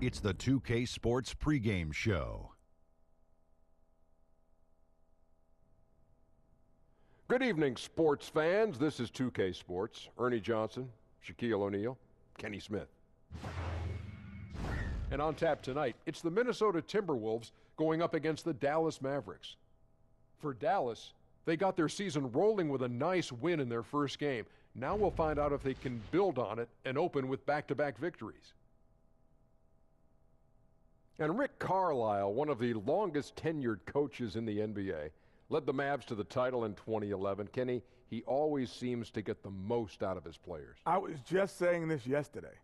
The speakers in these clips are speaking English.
It's the 2K Sports pregame show. Good evening, sports fans. This is 2K Sports. Ernie Johnson, Shaquille O'Neal, Kenny Smith. And on tap tonight, it's the Minnesota Timberwolves going up against the Dallas Mavericks. For Dallas, they got their season rolling with a nice win in their first game. Now we'll find out if they can build on it and open with back-to-back victories. And Rick Carlisle, one of the longest tenured coaches in the NBA, led the Mavs to the title in 2011. Kenny, he always seems to get the most out of his players. I was just saying this yesterday.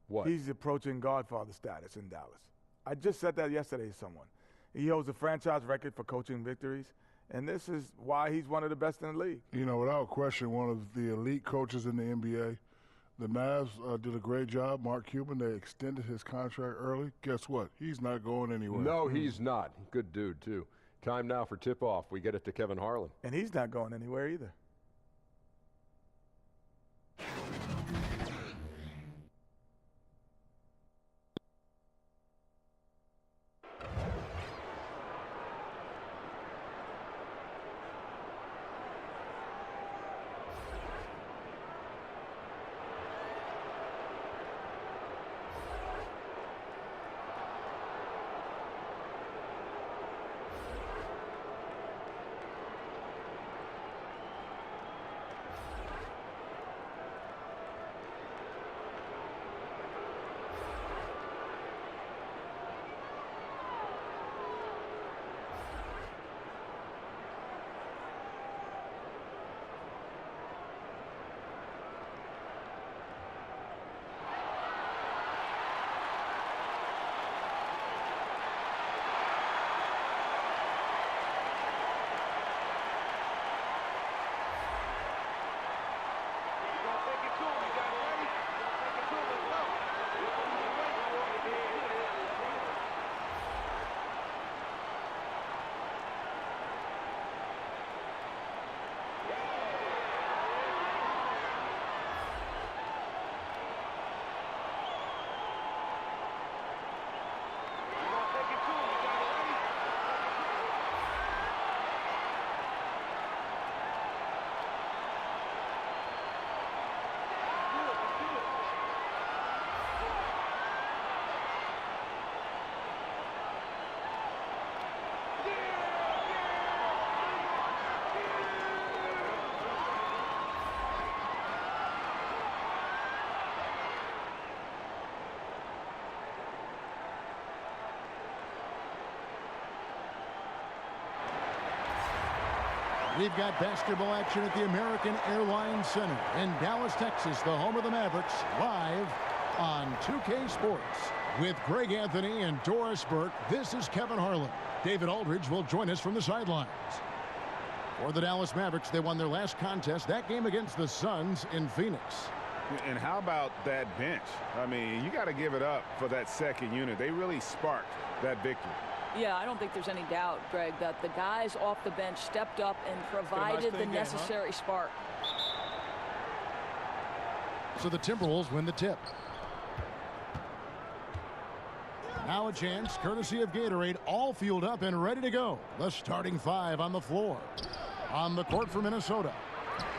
What? He's approaching Godfather status in Dallas. I just said that yesterday to someone. He holds a franchise record for coaching victories, and this is why he's one of the best in the league. You know, without question, one of the elite coaches in the NBA. The Mavs did a great job. Mark Cuban, they extended his contract early. Guess what? He's not going anywhere. No, he's not. Good dude, too. Time now for tip-off. We get it to Kevin Harlan. And he's not going anywhere either. We've got basketball action at the American Airlines Center in Dallas, Texas, the home of the Mavericks, live on 2K Sports. With Greg Anthony and Doris Burke, this is Kevin Harlan. David Aldridge will join us from the sidelines. For the Dallas Mavericks, they won their last contest, that game against the Suns in Phoenix. And how about that bench? I mean, you got to give it up for that second unit. They really sparked that victory. Yeah, I don't think there's any doubt, Greg, that the guys off the bench stepped up and provided the necessary spark. So the Timberwolves win the tip. Now a chance, courtesy of Gatorade, all fueled up and ready to go. The starting five on the floor. On the court for Minnesota,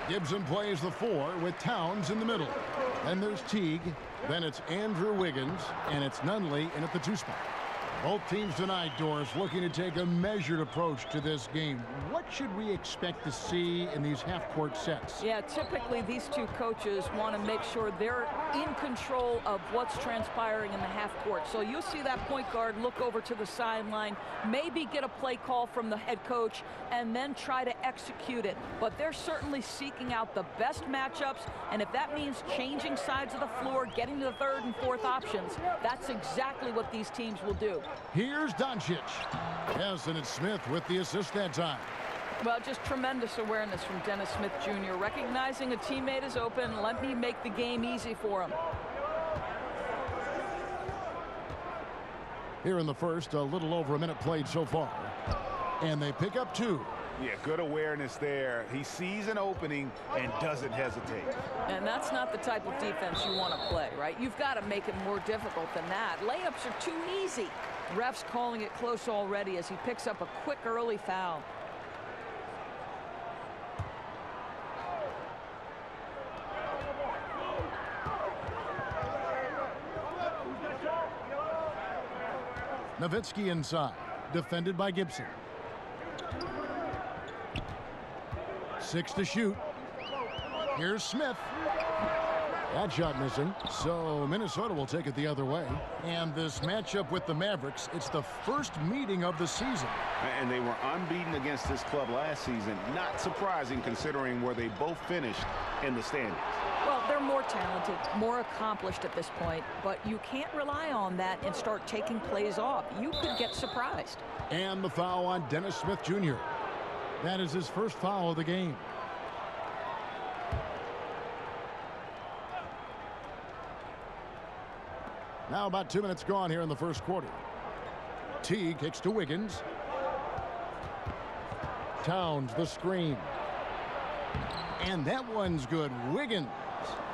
Gibson plays the 4 with Towns in the middle. Then there's Teague, then it's Andrew Wiggins, and it's Nunley in at the 2 spot. Both teams tonight, Doris, looking to take a measured approach to this game. What should we expect to see in these half-court sets? Yeah, typically these two coaches want to make sure they're in control of what's transpiring in the half-court. So you'll see that point guard look over to the sideline, maybe get a play call from the head coach, and then try to execute it. But they're certainly seeking out the best matchups, and if that means changing sides of the floor, getting to the 3rd and 4th options, that's exactly what these teams will do. Here's Doncic. Yes, and it's Smith with the assist that time. Well, just tremendous awareness from Dennis Smith Jr. Recognizing a teammate is open, let me make the game easy for him. Here in the first, a little over a minute played so far. And they pick up 2. Yeah, good awareness there. He sees an opening and doesn't hesitate. And that's not the type of defense you want to play, right? You've got to make it more difficult than that. Layups are too easy. Ref's calling it close already as he picks up a quick early foul. Nowitzki inside, defended by Gibson. 6 to shoot. Here's Smith. That shot missing, so Minnesota will take it the other way. And this matchup with the Mavericks, it's the first meeting of the season. And they were unbeaten against this club last season. Not surprising considering where they both finished in the standings. Well, they're more talented, more accomplished at this point, but you can't rely on that and start taking plays off. You could get surprised. And the foul on Dennis Smith Jr. That is his first foul of the game. Now about 2 minutes gone here in the first quarter. Teague kicks to Wiggins. Towns the screen. And that one's good. Wiggins.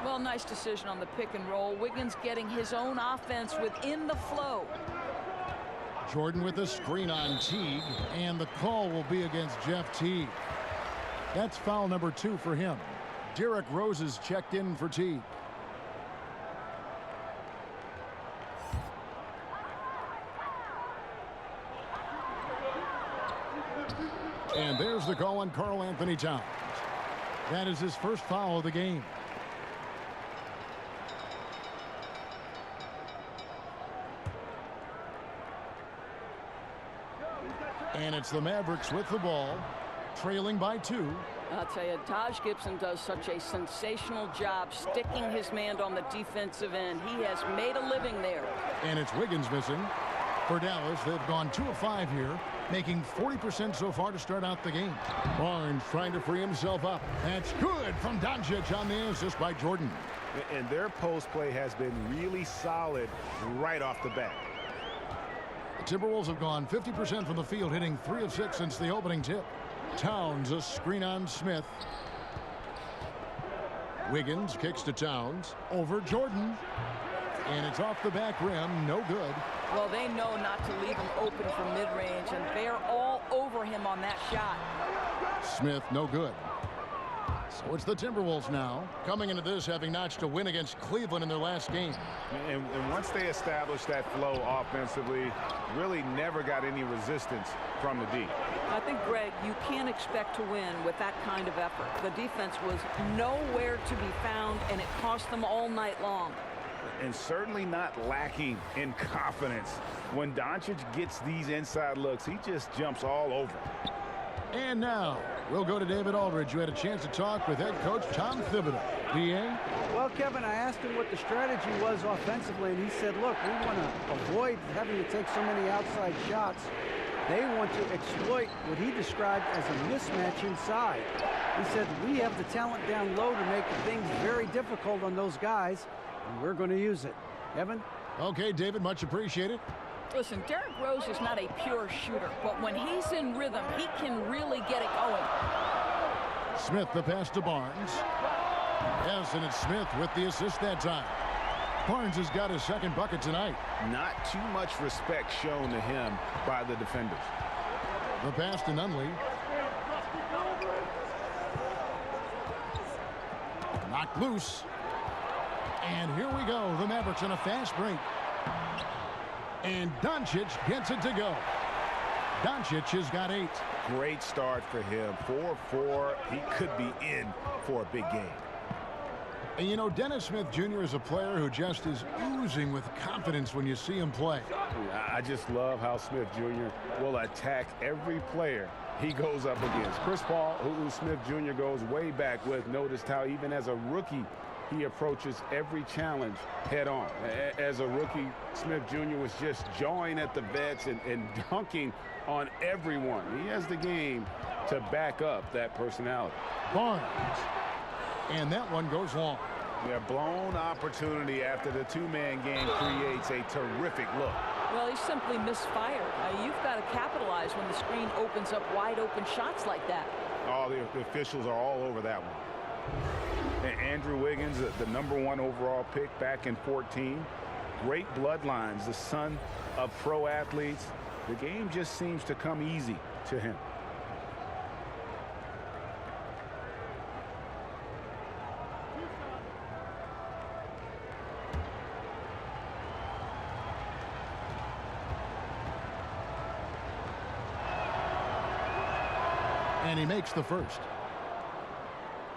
Well, nice decision on the pick and roll. Wiggins getting his own offense within the flow. Jordan with the screen on Teague, and the call will be against Jeff Teague. That's foul number 2 for him. Derrick Rose is checked in for Teague. And there's the call on Karl Anthony Towns. That is his first foul of the game. And it's the Mavericks with the ball, trailing by 2. I'll tell you, Taj Gibson does such a sensational job sticking his man on the defensive end. He has made a living there. And it's Wiggins missing. For Dallas, they've gone 2 of 5 here, making 40% so far to start out the game. Barnes trying to free himself up. That's good from Doncic on the assist by Jordan. And their post play has been really solid right off the bat. The Timberwolves have gone 50% from the field, hitting 3 of 6 since the opening tip. Towns, a screen on Smith. Wiggins kicks to Towns. Over Jordan. And it's off the back rim. No good. Well, they know not to leave him open from mid-range, and they're all over him on that shot. Smith, no good. So it's the Timberwolves now, coming into this having notched a win against Cleveland in their last game. And once they established that flow offensively, really never got any resistance from the D. I think, Greg, you can't expect to win with that kind of effort. The defense was nowhere to be found, and it cost them all night long. And certainly not lacking in confidence. When Doncic gets these inside looks, he just jumps all over. And now, we'll go to David Aldridge, who had a chance to talk with head coach Tom Thibodeau. D.A.? Well, Kevin, I asked him what the strategy was offensively, and he said, look, we want to avoid having to take so many outside shots. They want to exploit what he described as a mismatch inside. He said, we have the talent down low to make things very difficult on those guys, and we're going to use it. Kevin? Okay, David, much appreciated. Listen, Derrick Rose is not a pure shooter, but when he's in rhythm, he can really get it going. Smith, the pass to Barnes. Yes, and it's Smith with the assist that time. Barnes has got his second bucket tonight. Not too much respect shown to him by the defenders. The pass to Nunley. Knocked loose. And here we go. The Mavericks on a fast break. And Doncic gets it to go. Doncic has got 8. Great start for him. 4-4. He could be in for a big game. And you know, Dennis Smith Jr. is a player who just is oozing with confidence when you see him play. I just love how Smith Jr. will attack every player he goes up against. Chris Paul, who Smith Jr. goes way back with, noticed how even as a rookie, he approaches every challenge head on. As a rookie, Smith Jr. was just jawing at the vets and dunking on everyone. He has the game to back up that personality. Barnes. And that one goes long. Yeah, blown opportunity after the two-man game creates a terrific look. Well, he simply misfired. You've got to capitalize when the screen opens up wide open shots like that. Oh, the officials are all over that one. And Andrew Wiggins, the #1 overall pick back in 14. Great bloodlines, the son of pro athletes. The game just seems to come easy to him. And he makes the first.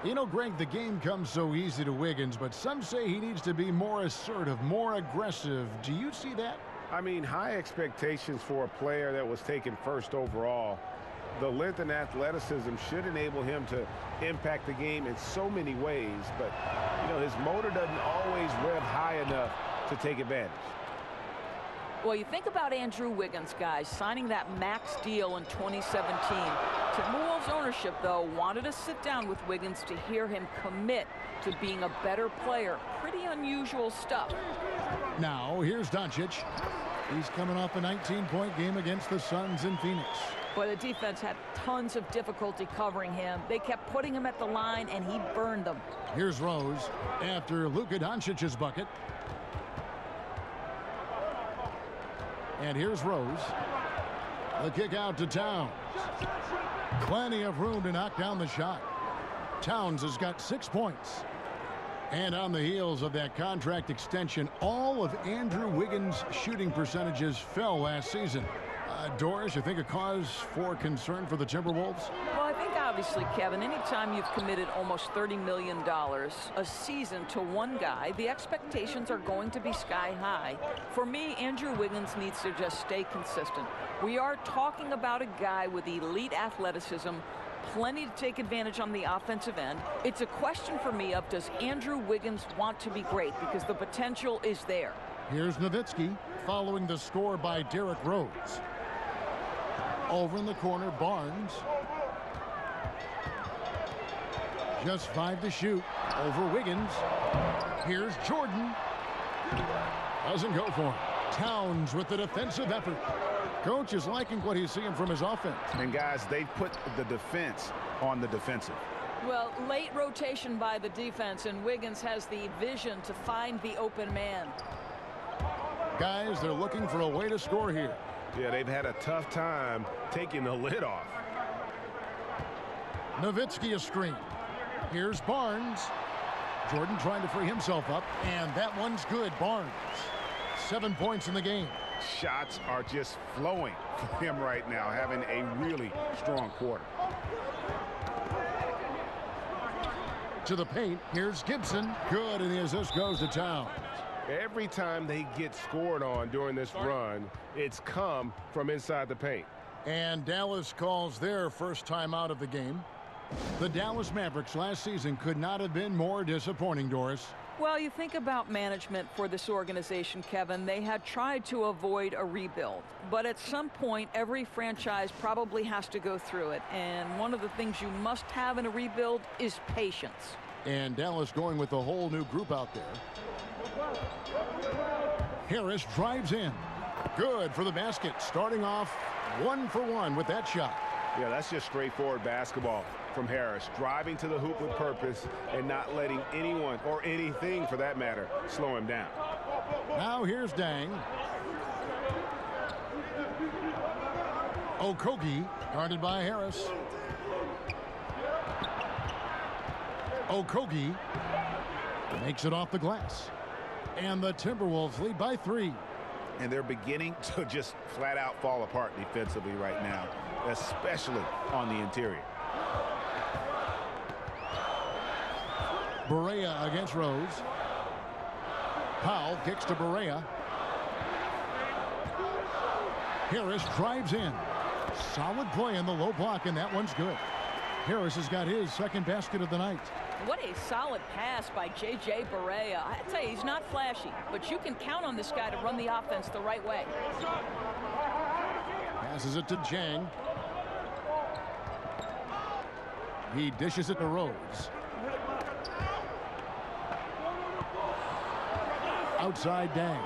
You know, Greg, the game comes so easy to Wiggins, but some say he needs to be more assertive, more aggressive. Do you see that? I mean, high expectations for a player that was taken first overall. The length and athleticism should enable him to impact the game in so many ways, but, you know, his motor doesn't always rev high enough to take advantage. Well, you think about Andrew Wiggins, guys, signing that max deal in 2017. Timberwolves ownership, though, wanted to sit down with Wiggins to hear him commit to being a better player. Pretty unusual stuff. Now, here's Doncic. He's coming off a 19-point game against the Suns in Phoenix. Boy, the defense had tons of difficulty covering him. They kept putting him at the line, and he burned them. Here's Rose after Luka Doncic's bucket. And here's Rose. The kick out to Towns. Plenty of room to knock down the shot. Towns has got 6 points. And on the heels of that contract extension, all of Andrew Wiggins' shooting percentages fell last season. Doris, you think a cause for concern for the Timberwolves? Well, I think obviously, Kevin, anytime you've committed almost $30 million a season to one guy, the expectations are going to be sky high. For me, Andrew Wiggins needs to just stay consistent. We are talking about a guy with elite athleticism, plenty to take advantage on the offensive end. It's a question for me of, does Andrew Wiggins want to be great? Because the potential is there. Here's Nowitzki following the score by Derrick Rose. Over in the corner, Barnes. Just 5 to shoot. Over Wiggins. Here's Jordan. Doesn't go for him. Towns with the defensive effort. Coach is liking what he's seeing from his offense. And guys, they put the defense on the defensive. Well, late rotation by the defense, and Wiggins has the vision to find the open man. Guys, they're looking for a way to score here. Yeah, they've had a tough time taking the lid off. Nowitzki a screen. Here's Barnes. Jordan trying to free himself up, and that one's good. Barnes, 7 points in the game. Shots are just flowing for him right now, having a really strong quarter. To the paint, here's Gibson. Good, and the assist goes to Towns. Every time they get scored on during this run, it's come from inside the paint. And Dallas calls their first time out of the game. The Dallas Mavericks last season could not have been more disappointing, Doris. Well, you think about management for this organization, Kevin. They had tried to avoid a rebuild. But at some point, every franchise probably has to go through it. And one of the things you must have in a rebuild is patience. And Dallas going with a whole new group out there. Harris drives in. Good for the basket. Starting off 1 for 1 with that shot. Yeah, that's just straightforward basketball from Harris. Driving to the hoop with purpose and not letting anyone, or anything for that matter, slow him down. Now here's Dang. Okogie guarded by Harris. Okogie makes it off the glass. And the Timberwolves lead by 3. And they're beginning to just flat out fall apart defensively right now, especially on the interior. Barea against Rose. Powell kicks to Barea. Harris drives in. Solid play in the low block, and that one's good. Harris has got his second basket of the night. What a solid pass by J.J. Barea. I tell you, he's not flashy, but you can count on this guy to run the offense the right way. Passes it to Jang. He dishes it to Rose. Outside Dang.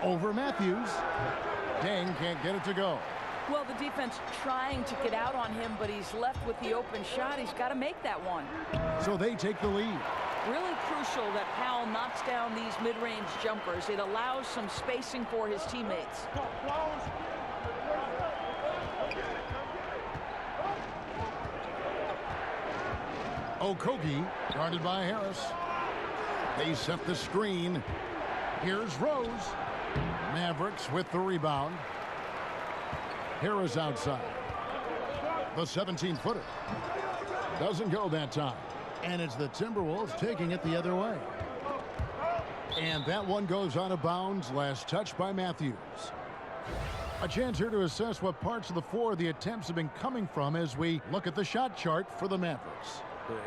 Over Matthews. Dang can't get it to go. Well, the defense trying to get out on him, but he's left with the open shot. He's got to make that one. So they take the lead. Really crucial that Powell knocks down these mid-range jumpers. It allows some spacing for his teammates. Okogie guarded by Harris. They set the screen. Here's Rose. Mavericks with the rebound. Harris outside. The 17-footer. Doesn't go that time. And it's the Timberwolves taking it the other way. And that one goes out of bounds. Last touch by Matthews. A chance here to assess what parts of the floor the attempts have been coming from as we look at the shot chart for the Mavericks.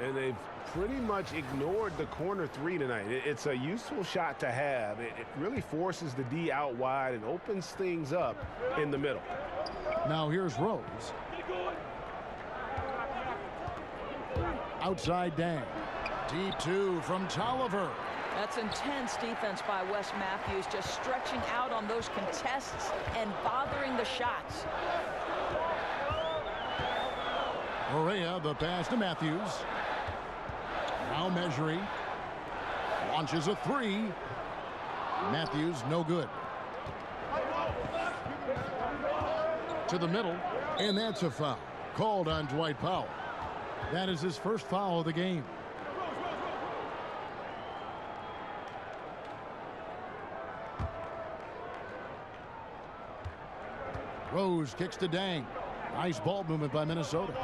And they've pretty much ignored the corner three tonight. It's a useful shot to have. It really forces the D out wide and opens things up in the middle. Now here's Rose. Outside Dang. Deep two from Tolliver. That's intense defense by Wes Matthews, just stretching out on those contests and bothering the shots. Correa, the pass to Matthews. Now Measuring. Launches a three. Matthews, no good. To the middle, and that's a foul. Called on Dwight Powell. That is his first foul of the game. Rose kicks to Dang. Nice ball movement by Minnesota.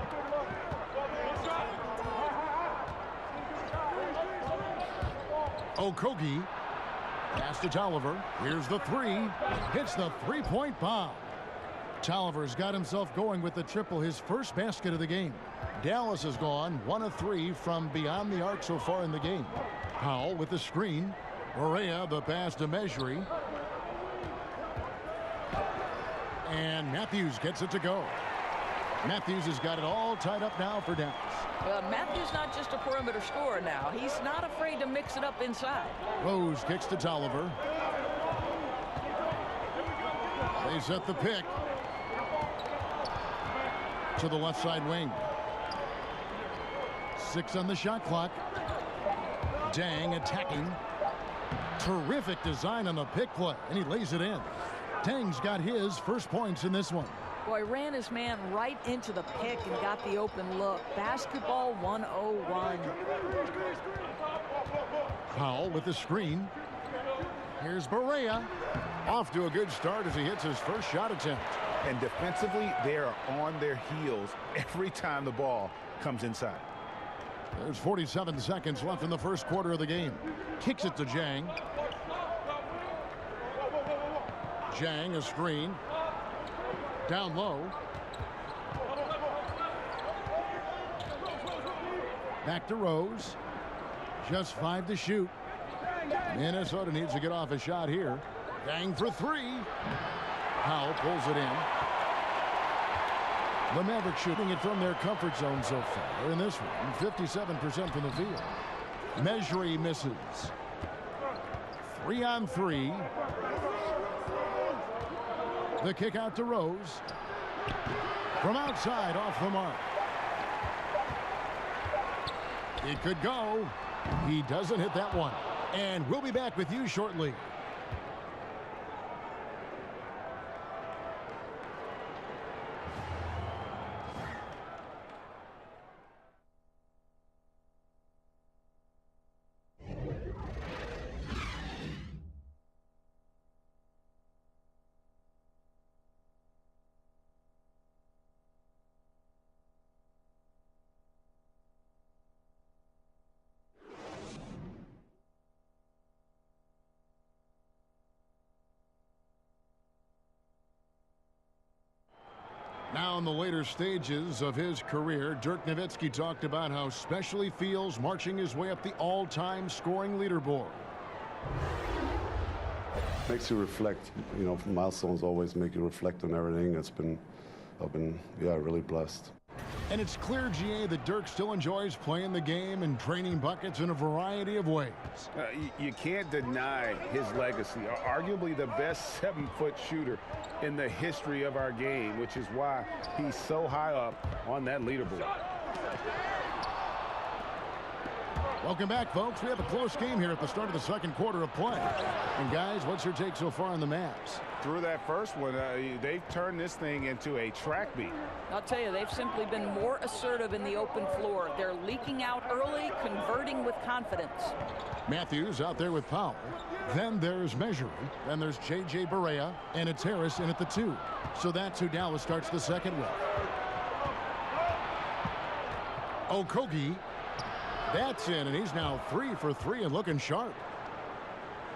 Okogie. Pass to Tolliver. Here's the three. Hits the three-point bomb. Tolliver's got himself going with the triple, his first basket of the game. Dallas has gone 1 of 3 from beyond the arc so far in the game. Powell with the screen. Correa, the pass to Measuring. And Matthews gets it to go. Matthews has got it all tied up now for Dallas. Well, Matthews not just a perimeter scorer now. He's not afraid to mix it up inside. Rose kicks to Tolliver. They set the pick. To the left side wing. 6 on the shot clock. Dang attacking. Terrific design on the pick play, and he lays it in. Dang's got his first points in this one. Boy, ran his man right into the pick and got the open look. Basketball 101. Powell with the screen. Here's Correa. Off to a good start as he hits his first shot attempt. And defensively, they are on their heels every time the ball comes inside. There's 47 seconds left in the first quarter of the game. Kicks it to Jang. Jang, a screen. Down low. Back to Rose. Just 5 to shoot. Minnesota needs to get off a shot here. Dang for 3. Powell pulls it in. The Mavericks shooting it from their comfort zone so far in this one. 57% from the field. Measuring misses. 3 on 3. The kick out to Rose. From outside, off the mark. It could go. He doesn't hit that one. And we'll be back with you shortly. Now in the later stages of his career, Dirk Nowitzki talked about how special he feels marching his way up the all-time scoring leaderboard. Makes you reflect, you know, milestones always make you reflect on everything. I've been really blessed. And it's clear, GA, that Dirk still enjoys playing the game and draining buckets in a variety of ways. You can't deny his legacy. Arguably the best 7-foot shooter in the history of our game, which is why he's so high up on that leaderboard. Welcome back, folks. We have a close game here at the start of the second quarter of play. And, guys, what's your take so far on the Mavs? Through that first one, they've turned this thing into a track meet. I'll tell you, they've simply been more assertive in the open floor. They're leaking out early, converting with confidence. Matthews out there with Powell. Then there's Measuring. Then there's J.J. Barea. And it's Harris in at the 2. So that's who Dallas starts the second with. Okogie. That's in, and he's now 3 for 3 and looking sharp.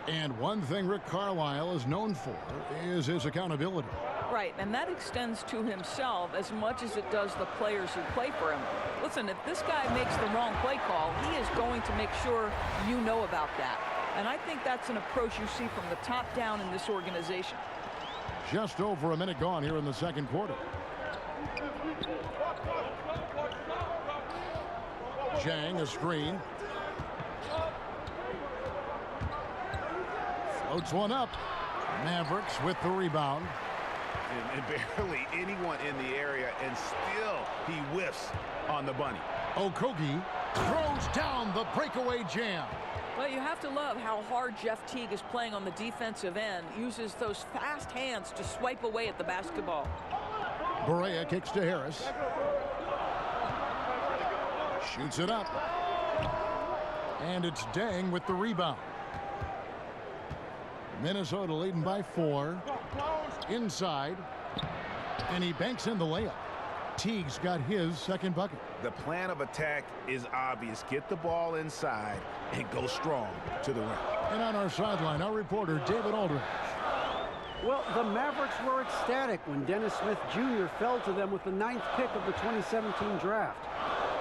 And one thing Rick Carlisle is known for is his accountability. Right, and that extends to himself as much as it does the players who play for him. Listen, if this guy makes the wrong play call, he is going to make sure you know about that. And I think that's an approach you see from the top down in this organization. Just over a minute gone here in the second quarter. Zhang, a screen. Floats one up. Mavericks with the rebound. And barely anyone in the area, and still he whiffs on the bunny. Okogie throws down the breakaway jam. Well, you have to love how hard Jeff Teague is playing on the defensive end. Uses those fast hands to swipe away at the basketball. Barea kicks to Harris. Shoots it up. And it's Deng with the rebound. Minnesota leading by 4. Inside. And he banks in the layup. Teague's got his second bucket. The plan of attack is obvious. Get the ball inside and go strong to the rim. And on our sideline, our reporter, David Aldridge. Well, the Mavericks were ecstatic when Dennis Smith Jr. fell to them with the 9th pick of the 2017 draft.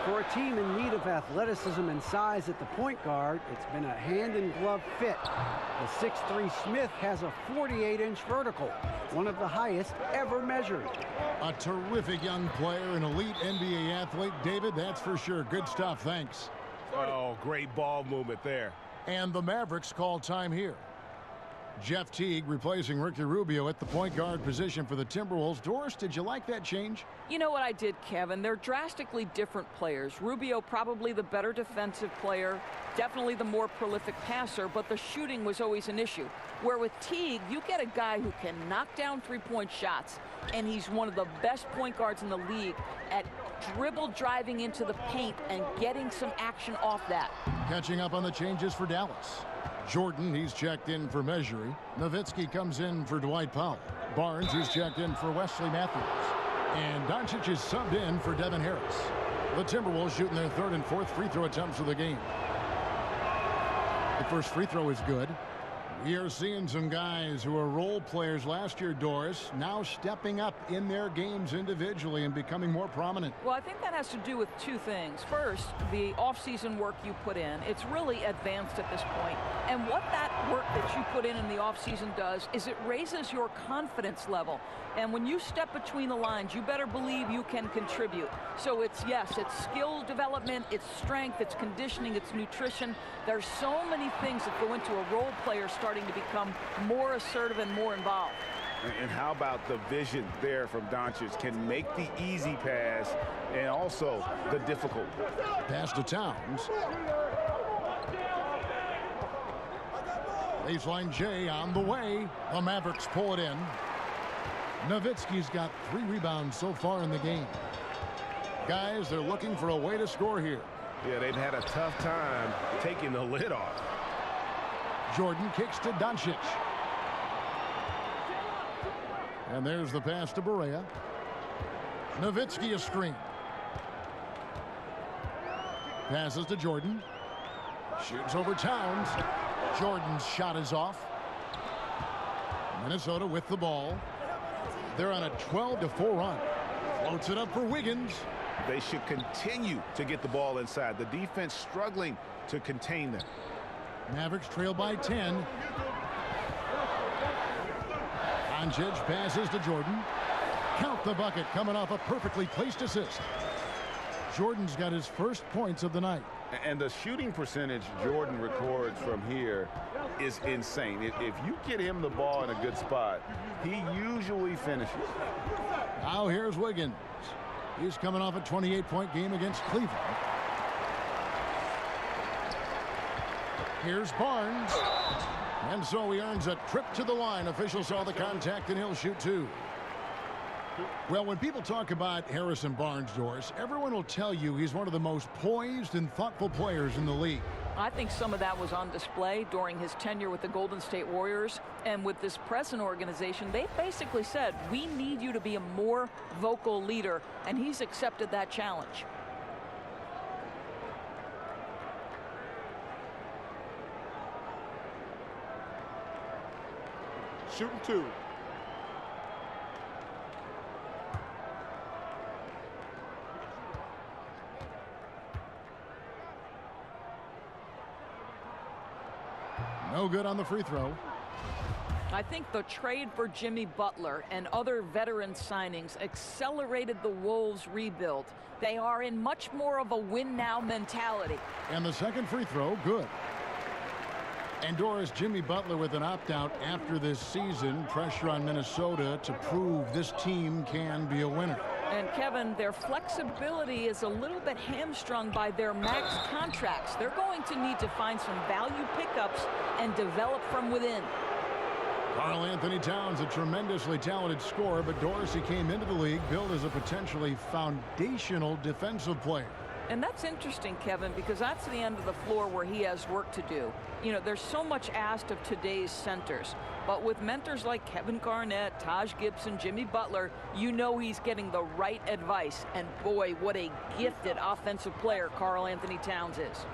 For a team in need of athleticism and size at the point guard, it's been a hand-in-glove fit. The 6'3" Smith has a 48-inch vertical, one of the highest ever measured. A terrific young player, an elite NBA athlete. David, that's for sure. Good stuff. Thanks. Oh, great ball movement there. And the Mavericks call time here. Jeff Teague replacing Ricky Rubio at the point guard position for the Timberwolves. Doris, did you like that change? You know what I did, Kevin? They're drastically different players. Rubio probably the better defensive player, definitely the more prolific passer, but the shooting was always an issue. Where with Teague, you get a guy who can knock down three-point shots, and he's one of the best point guards in the league at dribble driving into the paint and getting some action off that. Catching up on the changes for Dallas. Jordan, he's checked in for Measuring. Nowitzki comes in for Dwight Powell. Barnes, he's checked in for Wesley Matthews. And Doncic is subbed in for Devin Harris. The Timberwolves shooting their 3rd and 4th free throw attempts of the game. The first free throw is good. We are seeing some guys who were role players last year, Doris, now stepping up in their games individually and becoming more prominent. Well, I think that has to do with 2 things. First, the offseason work you put in. It's really advanced at this point. And what that work that you put in the offseason does is it raises your confidence level. And when you step between the lines, you better believe you can contribute. So it's, yes, it's skill development, it's strength, it's conditioning, it's nutrition. There's so many things that go into a role player starting to become more assertive and more involved. And how about the vision there from Doncic? Can make the easy pass and also the difficult. Pass to Towns. Baseline J on the way. The Mavericks pull it in. Nowitzki's got 3 rebounds so far in the game. Guys, they're looking for a way to score here. Yeah, they've had a tough time taking the lid off. Jordan kicks to Doncic. And there's the pass to Barea. Nowitzki a screen. Passes to Jordan. Shoots over Towns. Jordan's shot is off. Minnesota with the ball. They're on a 12-4 run. Floats it up for Wiggins. They should continue to get the ball inside. The defense struggling to contain them. Mavericks trail by 10. Doncic passes to Jordan. Count the bucket coming off a perfectly placed assist. Jordan's got his first points of the night. And the shooting percentage Jordan records from here is insane. If you get him the ball in a good spot, he usually finishes. Now here's Wiggins. He's coming off a 28-point game against Cleveland. Here's Barnes. And so he earns a trip to the line. Officials saw the contact, and he'll shoot two. Well, when people talk about Harrison Barnes, Doris, everyone will tell you he's one of the most poised and thoughtful players in the league. I think some of that was on display during his tenure with the Golden State Warriors. And with this present organization, they basically said, we need you to be a more vocal leader. And he's accepted that challenge. Shooting two. No good on the free throw. I think the trade for Jimmy Butler and other veteran signings accelerated the Wolves' rebuild. They are in much more of a win-now mentality. And the second free throw, good. And Doris, Jimmy Butler with an opt-out after this season. Pressure on Minnesota to prove this team can be a winner. And Kevin, their flexibility is a little bit hamstrung by their max contracts. They're going to need to find some value pickups and develop from within. Karl Anthony Towns, a tremendously talented scorer, but Dorsey came into the league billed as a potentially foundational defensive player. And that's interesting, Kevin, because that's the end of the floor where he has work to do. You know, there's so much asked of today's centers. But with mentors like Kevin Garnett, Taj Gibson, Jimmy Butler, you know he's getting the right advice. And boy, what a gifted offensive player Karl Anthony Towns is.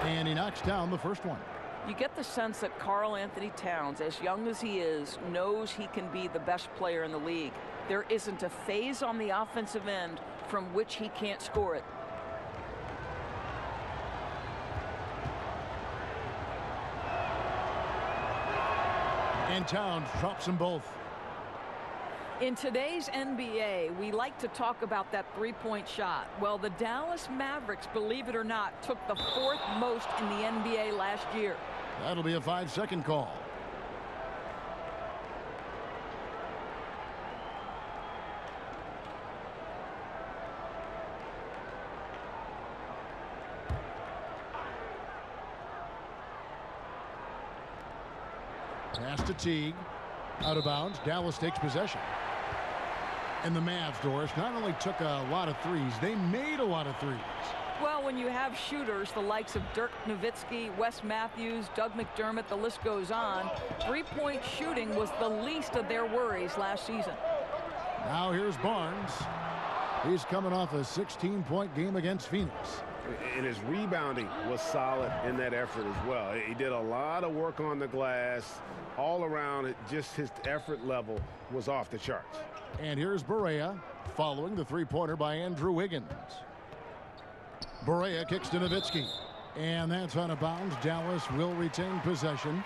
And he knocks down the first one. You get the sense that Karl Anthony Towns, as young as he is, knows he can be the best player in the league. There isn't a phase on the offensive end from which he can't score it. And Towns drops them both. In today's NBA, we like to talk about that three-point shot. Well, the Dallas Mavericks, believe it or not, took the fourth most in the NBA last year. That'll be a 5-second call. Pass to Teague. Out of bounds. Dallas takes possession. And the Mavs, Doris, not only took a lot of threes, they made a lot of threes. Well, when you have shooters, the likes of Dirk Nowitzki, Wes Matthews, Doug McDermott, the list goes on, three-point shooting was the least of their worries last season. Now here's Barnes. He's coming off a 16-point game against Phoenix. And his rebounding was solid in that effort as well. He did a lot of work on the glass. All around, just his effort level was off the charts. And here's Barea following the three-pointer by Andrew Wiggins. Barea kicks to Nowitzki. And that's out of bounds. Dallas will retain possession.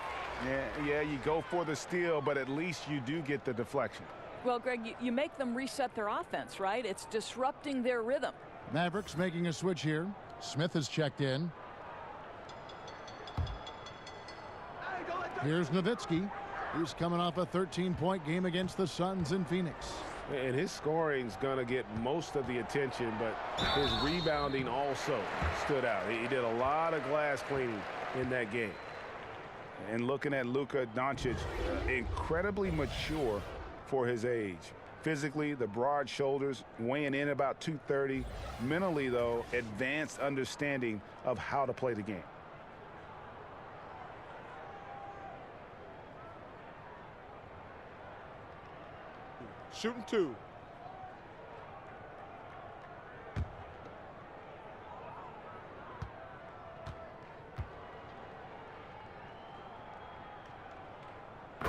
Yeah, you go for the steal, but at least you do get the deflection. Well, Greg, you make them reset their offense, right? It's disrupting their rhythm. Mavericks making a switch here. Smith has checked in. Here's Nowitzki. He's coming off a 13-point game against the Suns in Phoenix. And his scoring's going to get most of the attention, but his rebounding also stood out. He did a lot of glass cleaning in that game. And looking at Luka Doncic, incredibly mature for his age. Physically, the broad shoulders, weighing in about 230. Mentally, though, advanced understanding of how to play the game. Shooting two.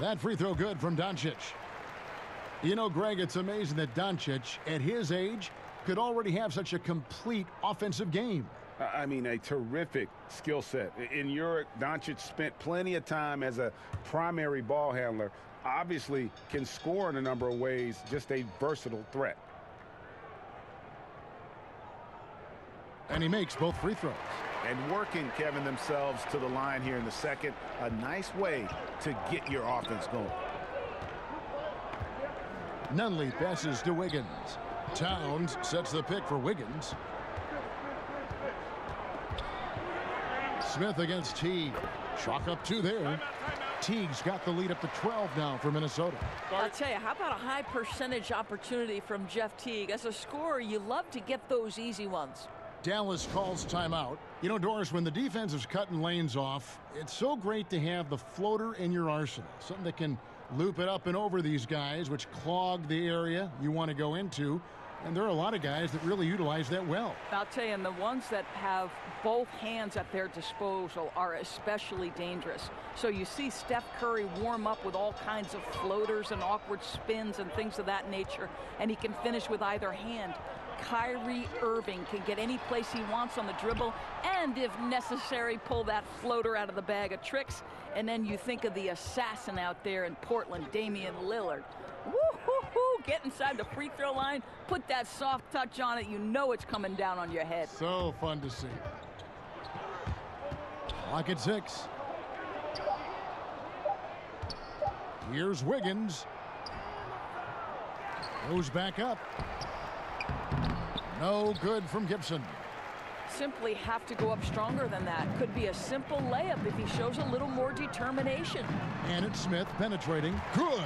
That free throw good from Doncic. You know, Greg, it's amazing that Doncic, at his age, could already have such a complete offensive game. I mean, a terrific skill set. In Europe, Doncic spent plenty of time as a primary ball handler. Obviously can score in a number of ways, just a versatile threat. And he makes both free throws. And working, Kevin, themselves to the line here in the second. A nice way to get your offense going. Nunley passes to Wiggins. Towns sets the pick for Wiggins. Smith against Teague. Chalk up 2 there. Teague's got the lead up to 12 now for Minnesota. I'll tell you, how about a high percentage opportunity from Jeff Teague? As a scorer, you love to get those easy ones. Dallas calls timeout. You know, Doris, when the defense is cutting lanes off, it's so great to have the floater in your arsenal. Something that can loop it up and over these guys, which clog the area you want to go into. And there are a lot of guys that really utilize that well. I'll tell you, and the ones that have both hands at their disposal are especially dangerous. So you see Steph Curry warm up with all kinds of floaters and awkward spins and things of that nature, and he can finish with either hand. Kyrie Irving can get any place he wants on the dribble, and if necessary, pull that floater out of the bag of tricks. And then you think of the assassin out there in Portland, Damian Lillard. Woo-hoo-hoo, get inside the free throw line, put that soft touch on it, you know it's coming down on your head. So fun to see. Clock at 6. Here's Wiggins. Goes back up. No good from Gibson. Simply have to go up stronger than that. Could be a simple layup if he shows a little more determination. And it's Smith penetrating. Good.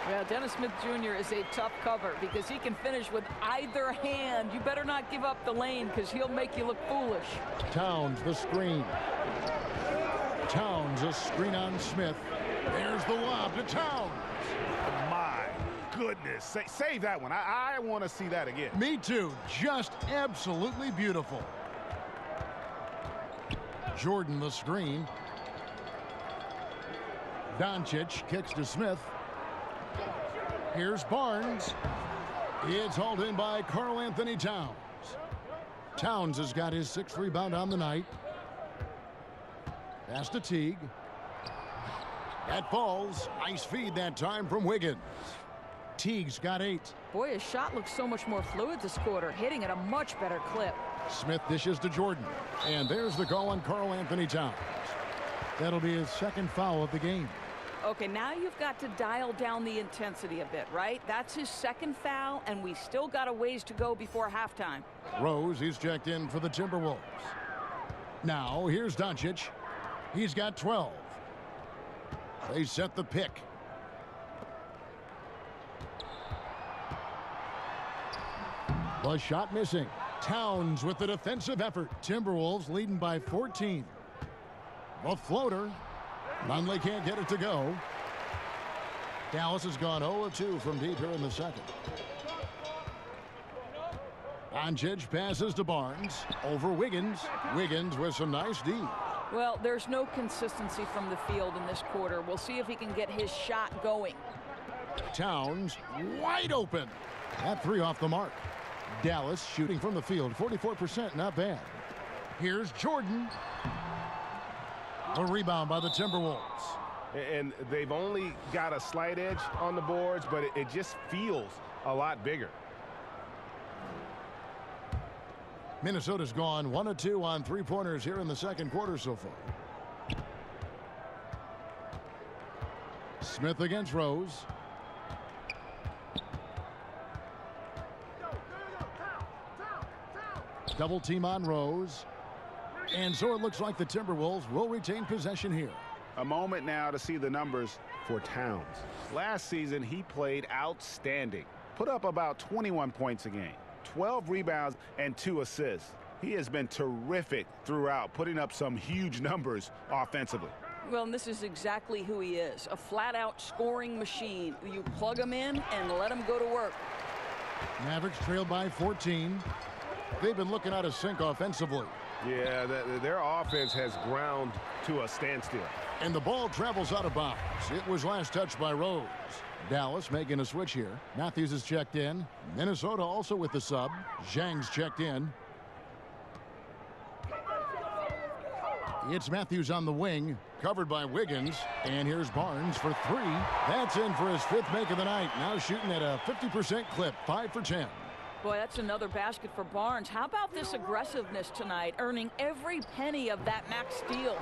Yeah, Dennis Smith Jr. is a tough cover because he can finish with either hand. You better not give up the lane because he'll make you look foolish. Towns the screen. Towns a screen on Smith. There's the lob to Towns. My goodness. Save that one. I want to see that again. Me too. Just absolutely beautiful. Jordan the screen. Doncic kicks to Smith. Here's Barnes. It's hauled in by Karl Anthony Towns. Towns has got his 6th rebound on the night. Pass to Teague. That falls. Nice feed that time from Wiggins. Teague's got 8. Boy, his shot looks so much more fluid this quarter, hitting at a much better clip. Smith dishes to Jordan. And there's the call on Karl Anthony Towns. That'll be his 2nd foul of the game. Okay, now you've got to dial down the intensity a bit, right? That's his 2nd foul, and we still got a ways to go before halftime. Rose, he's checked in for the Timberwolves. Now, here's Doncic. He's got 12. They set the pick. The shot missing. Towns with the defensive effort. Timberwolves leading by 14. The floater. Nunley can't get it to go. Dallas has gone 0-2 from deep here in the second. Doncic passes to Barnes. Over Wiggins. Wiggins with some nice D. Well, there's no consistency from the field in this quarter. We'll see if he can get his shot going. Towns wide open. That 3 off the mark. Dallas shooting from the field. 44%, not bad. Here's Jordan. A rebound by the Timberwolves. And they've only got a slight edge on the boards, but it just feels a lot bigger. Minnesota's gone 1-2 on 3-pointers here in the second quarter so far. Smith against Rose. Double team on Rose. And so it looks like the Timberwolves will retain possession here. A moment now to see the numbers for Towns. Last season, he played outstanding. Put up about 21 points a game, 12 rebounds, and 2 assists. He has been terrific throughout, putting up some huge numbers offensively. Well, and this is exactly who he is, a flat-out scoring machine. You plug him in and let him go to work. Mavericks trailed by 14. They've been looking out of sync offensively. Yeah, their offense has ground to a standstill. And the ball travels out of bounds. It was last touched by Rose. Dallas making a switch here. Matthews is checked in. Minnesota also with the sub. Zhang's checked in. It's Matthews on the wing, covered by Wiggins. And here's Barnes for three. That's in for his fifth make of the night. Now shooting at a 50% clip, 5 for 10. Boy, that's another basket for Barnes. How about this aggressiveness tonight, earning every penny of that max steal?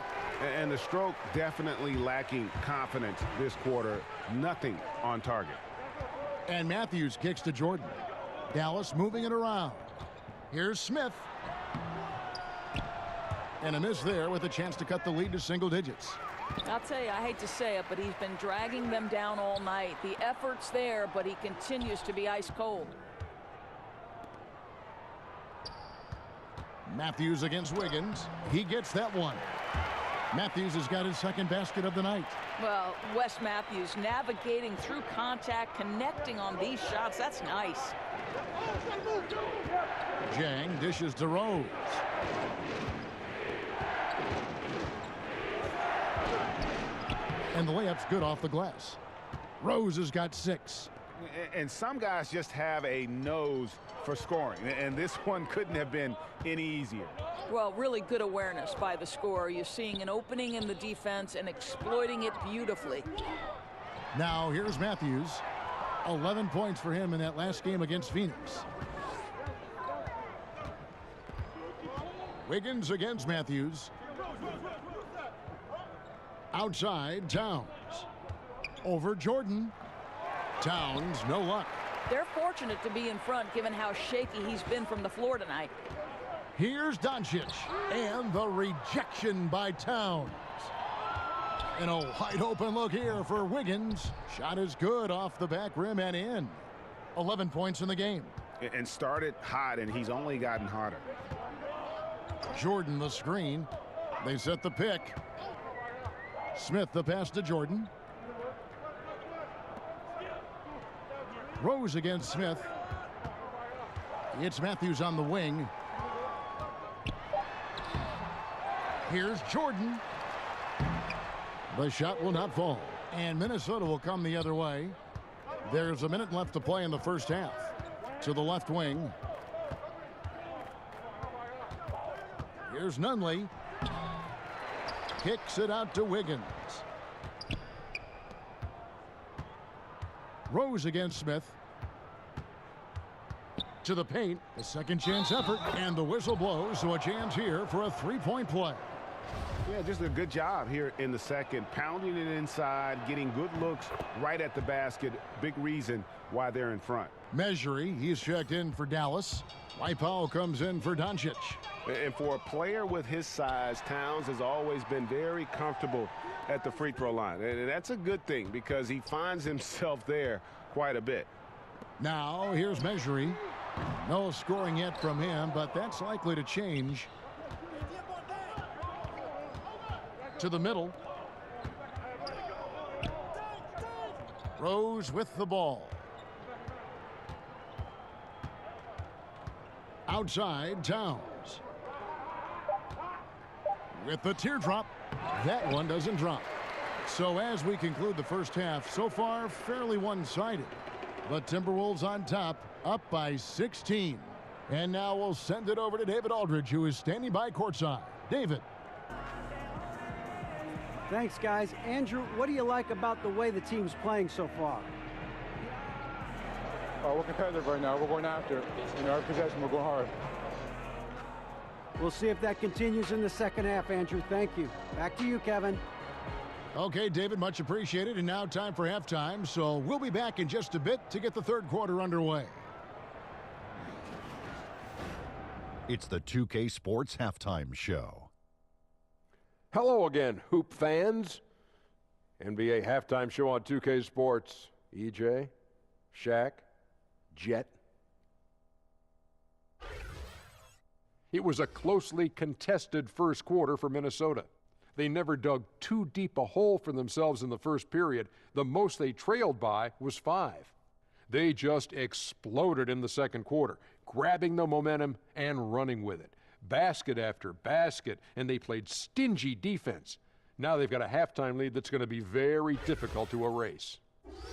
And the stroke definitely lacking confidence this quarter. Nothing on target. And Matthews kicks to Jordan. Dallas moving it around. Here's Smith. And a miss there with a chance to cut the lead to single digits. I'll tell you, I hate to say it, but he's been dragging them down all night. The effort's there, but he continues to be ice cold. Matthews against Wiggins. He gets that one. Matthews has got his second basket of the night. Well, Wes Matthews navigating through contact, connecting on these shots. That's nice. Jang dishes to Rose. And the layup's good off the glass. Rose has got 6. And some guys just have a nose for scoring, and this one couldn't have been any easier. Well, really good awareness by the scorer. You're seeing an opening in the defense and exploiting it beautifully. Now here's Matthews. 11 points for him in that last game against Phoenix. Wiggins against Matthews. Outside, Towns. Over Jordan. Towns, no luck. They're fortunate to be in front given how shaky he's been from the floor tonight. Here's Doncic. And the rejection by Towns. And a wide open look here for Wiggins. Shot is good off the back rim and in. 11 points in the game. And started hot, and he's only gotten hotter. Jordan the screen. They set the pick. Smith the pass to Jordan. Rose against Smith. It's Matthews on the wing. Here's Jordan. The shot will not fall. And Minnesota will come the other way. There's a minute left to play in the first half. To the left wing. Here's Nunley. Kicks it out to Wiggins. Rose against Smith. To the paint. A second chance effort. And the whistle blows, so a chance here for a three-point play. Yeah, just a good job here in the second. Pounding it inside, getting good looks right at the basket. Big reason why they're in front. Measury, he's checked in for Dallas. Powell comes in for Doncic. And for a player with his size, Towns has always been very comfortable at the free throw line. And that's a good thing because he finds himself there quite a bit. Now, here's Measury. No scoring yet from him, but that's likely to change. To the middle. Rose with the ball. Outside, Towns. With the teardrop. That one doesn't drop. So as we conclude the first half, so far fairly one-sided. But Timberwolves on top, up by 16. And now we'll send it over to David Aldridge, who is standing by courtside. David. Thanks, guys. Andrew, what do you like about the way the team's playing so far? We're competitive right now. We're going after it. In our possession, we're going hard. We'll see if that continues in the second half, Andrew. Thank you. Back to you, Kevin. Okay, David, much appreciated. And now time for halftime. So we'll be back in just a bit to get the third quarter underway. It's the 2K Sports Halftime Show. Hello again, Hoop fans. NBA Halftime Show on 2K Sports. EJ, Shaq, Jet. It was a closely contested first quarter for Minnesota. They never dug too deep a hole for themselves in the first period. The most they trailed by was 5. They just exploded in the second quarter, grabbing the momentum and running with it. Basket after basket, and they played stingy defense. Now they've got a halftime lead that's going to be very difficult to erase.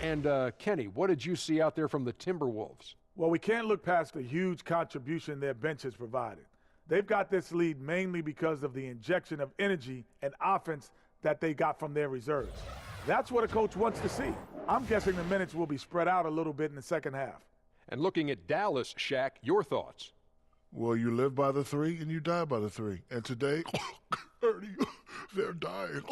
And, Kenny, what did you see out there from the Timberwolves? Well, we can't look past the huge contribution their bench has provided. They've got this lead mainly because of the injection of energy and offense that they got from their reserves. That's what a coach wants to see. I'm guessing the minutes will be spread out a little bit in the second half. And looking at Dallas, Shaq, your thoughts? Well, you live by the 3 and you die by the 3. And today, Ernie, they're dying.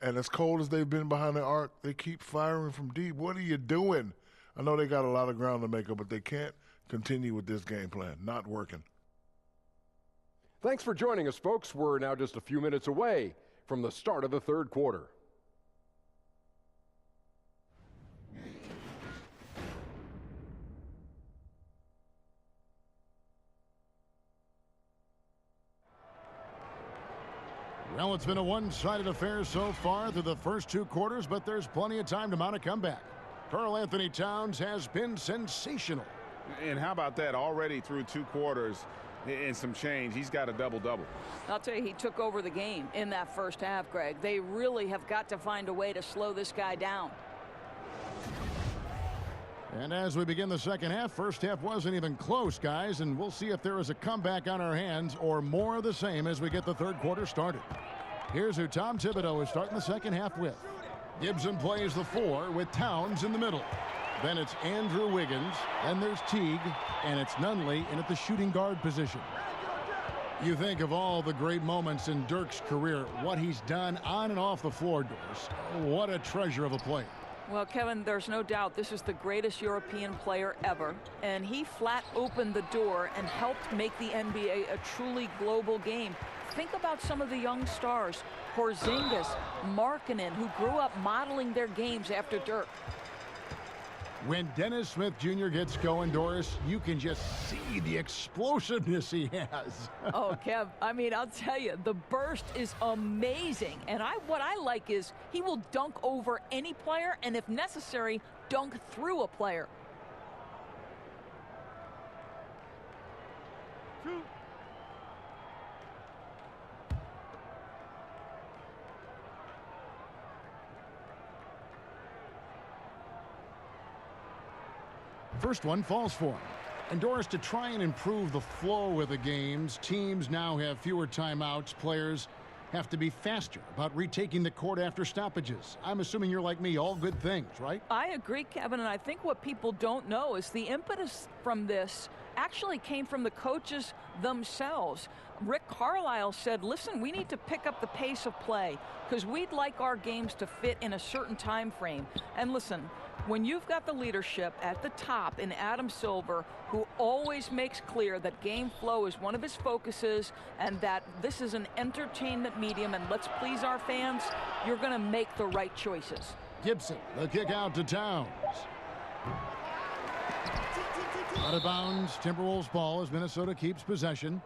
And as cold as they've been behind the arc, they keep firing from deep. What are you doing? I know they got a lot of ground to make up, but they can't continue with this game plan. Not working. Thanks for joining us, folks. We're now just a few minutes away from the start of the third quarter. Well, it's been a one-sided affair so far through the first 2 quarters, but there's plenty of time to mount a comeback. Karl-Anthony Towns has been sensational. And how about that? Already through 2 quarters and some change, he's got a double-double. I'll tell you, he took over the game in that first half, Greg. They really have got to find a way to slow this guy down. And as we begin the second half, first half wasn't even close, guys, and we'll see if there is a comeback on our hands or more of the same as we get the third quarter started. Here's who Tom Thibodeau is starting the second half with. Gibson plays the 4 with Towns in the middle. Then it's Andrew Wiggins, and there's Teague, and it's Nunley in at the shooting guard position. You think of all the great moments in Dirk's career, what he's done on and off the floor, Doris. What a treasure of a player. Well, Kevin, there's no doubt this is the greatest European player ever, and he flat opened the door and helped make the NBA a truly global game. Think about some of the young stars, Porzingis, Markkanen, who grew up modeling their games after Dirk. When Dennis Smith Jr. gets going, Doris, you can just see the explosiveness he has. Oh, Kev, I mean, I'll tell you, the burst is amazing. And what I like is he will dunk over any player, and if necessary, dunk through a player. First one falls for him. And Doris, to try and improve the flow of the games, teams now have fewer timeouts. Players have to be faster about retaking the court after stoppages. I'm assuming you're like me, all good things, right? I agree, Kevin, and I think what people don't know is the impetus from this actually came from the coaches themselves. Rick Carlisle said, listen, we need to pick up the pace of play because we'd like our games to fit in a certain time frame. And listen, when you've got the leadership at the top in Adam Silver, who always makes clear that game flow is one of his focuses and that this is an entertainment medium and let's please our fans, you're going to make the right choices. Gibson, the kick out to Towns. Out of bounds, Timberwolves ball as Minnesota keeps possession.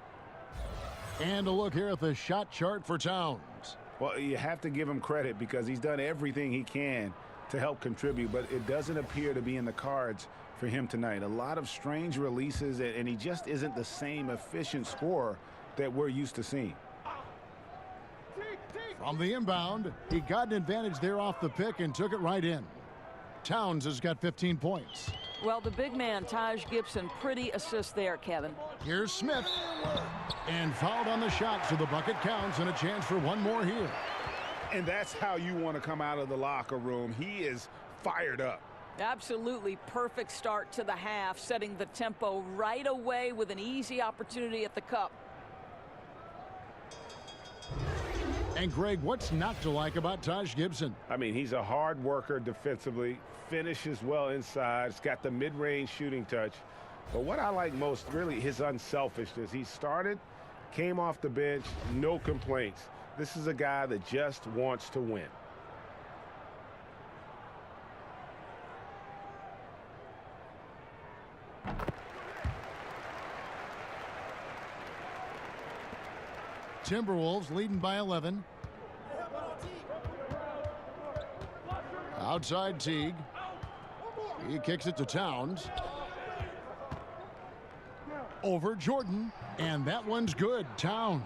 And a look here at the shot chart for Towns. Well, you have to give him credit because he's done everything he can to help contribute, but it doesn't appear to be in the cards for him tonight. A lot of strange releases, and he just isn't the same efficient scorer that we're used to seeing. From the inbound, he got an advantage there off the pick and took it right in. Towns has got 15 points. Well, the big man, Taj Gibson, pretty assist there, Kevin. Here's Smith. And fouled on the shot, so the bucket counts and a chance for one more here. And that's how you want to come out of the locker room. He is fired up. Absolutely perfect start to the half, setting the tempo right away with an easy opportunity at the cup. And Greg, what's not to like about Taj Gibson? I mean, he's a hard worker defensively, finishes well inside, he's got the mid-range shooting touch. But what I like most, really, his unselfishness. He started, came off the bench, no complaints. This is a guy that just wants to win. Timberwolves leading by 11. Outside Teague. He kicks it to Towns. Over Jordan. And that one's good. Towns.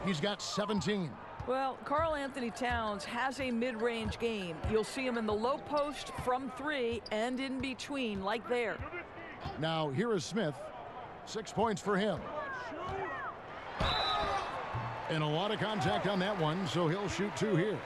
He's got 17. Well, Karl-Anthony Towns has a mid-range game. You'll see him in the low post from 3 and in between, like there. Now, here is Smith. 6 points for him. And a lot of contact on that one, so he'll shoot 2 here.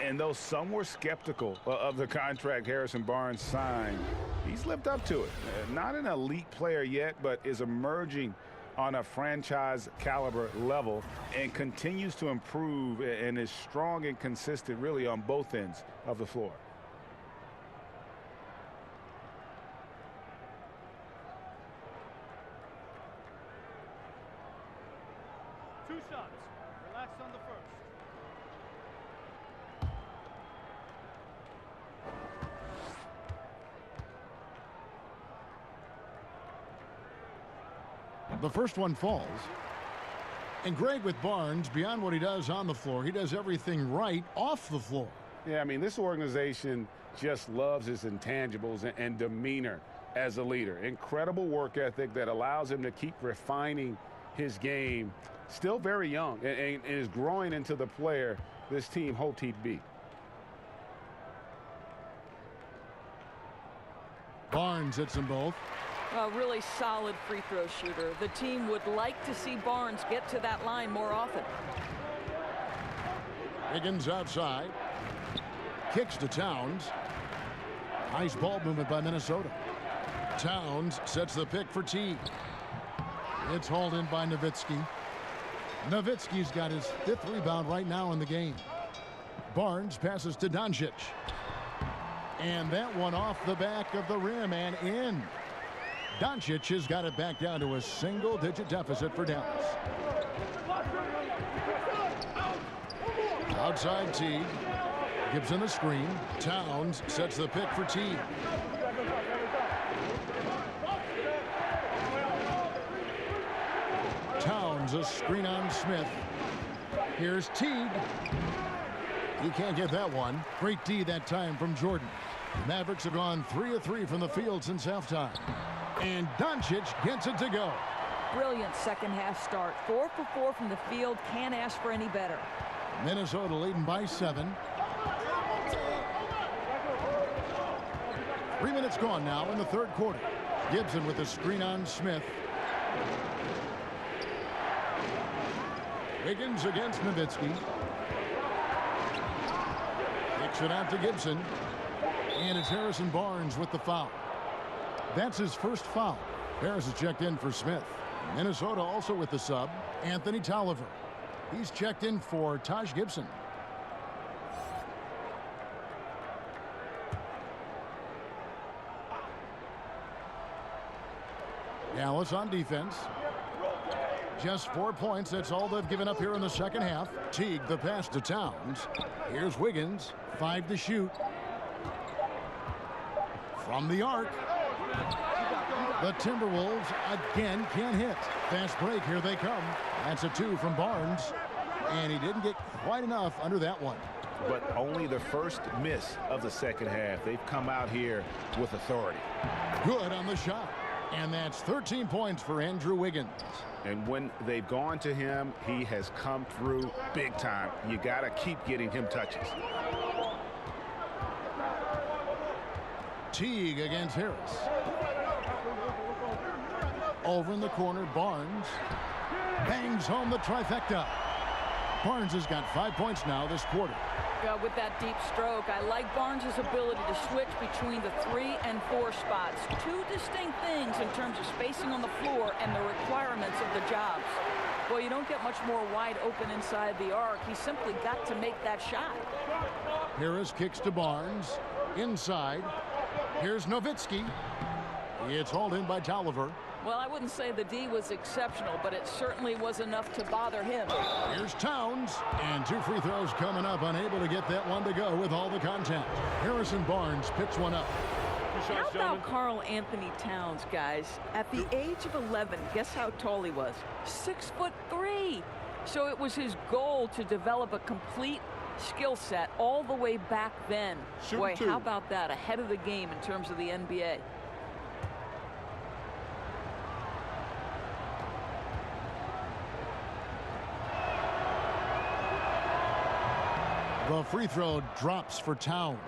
And though some were skeptical of the contract Harrison Barnes signed, he's lived up to it. Not an elite player yet, but is emerging on a franchise caliber level and continues to improve and is strong and consistent really on both ends of the floor. Two shots. Relax on the first. The first one falls. And Greg, with Barnes, beyond what he does on the floor, he does everything right off the floor. Yeah, I mean, this organization just loves his intangibles and demeanor as a leader. Incredible work ethic that allows him to keep refining his game. Still very young and is growing into the player this team hoped he'd be. Barnes hits them both. A really solid free throw shooter. The team would like to see Barnes get to that line more often. Higgins outside. Kicks to Towns. Nice ball movement by Minnesota. Towns sets the pick for Teague. It's hauled in by Nowitzki. Nowitzki's got his 5th rebound right now in the game. Barnes passes to Doncic. And that one off the back of the rim and in. Doncic has got it back down to a single-digit deficit for Dallas. Outside Teague. Gibson the screen. Towns sets the pick for Teague. Towns a screen on Smith. Here's Teague. He can't get that one. Great D that time from Jordan. Mavericks have gone 3 of 3 from the field since halftime. And Doncic gets it to go. Brilliant second half start. 4 for 4 from the field. Can't ask for any better. Minnesota leading by 7. 3 minutes gone now in the 3rd quarter. Gibson with the screen on Smith. Higgins against Nowitzki. Kicks it out to Gibson. And it's Harrison Barnes with the foul. That's his first foul. Harris has checked in for Smith. Minnesota also with the sub, Anthony Tolliver. He's checked in for Taj Gibson. Dallas on defense. Just 4 points. That's all they've given up here in the second half. Teague the pass to Towns. Here's Wiggins. 5 to shoot. From the arc. The Timberwolves again can't hit. Fast break. Here they come. That's a 2 from Barnes. And he didn't get quite enough under that one. But only the first miss of the second half. They've come out here with authority. Good on the shot. And that's 13 points for Andrew Wiggins. And when they've gone to him, he has come through big time. You got to keep getting him touches. Teague against Harris. Over in the corner, Barnes bangs home the trifecta. Barnes has got 5 points now this quarter. With that deep stroke, I like Barnes' ability to switch between the 3 and 4 spots. 2 distinct things in terms of spacing on the floor and the requirements of the jobs. Well, you don't get much more wide open inside the arc. He simply got to make that shot. Harris kicks to Barnes. Inside. Here's Nowitzki. It's hauled in by Tolliver. Well, I wouldn't say the D was exceptional, but it certainly was enough to bother him. Here's Towns. And 2 free throws coming up. Unable to get that one to go with all the contact. Harrison Barnes picks one up. How about Karl Anthony Towns, guys? At the age of 11, guess how tall he was? 6'3". So it was his goal to develop a complete skill set all the way back then. Boy, how about that? Ahead of the game in terms of the NBA. The free throw drops for Towns.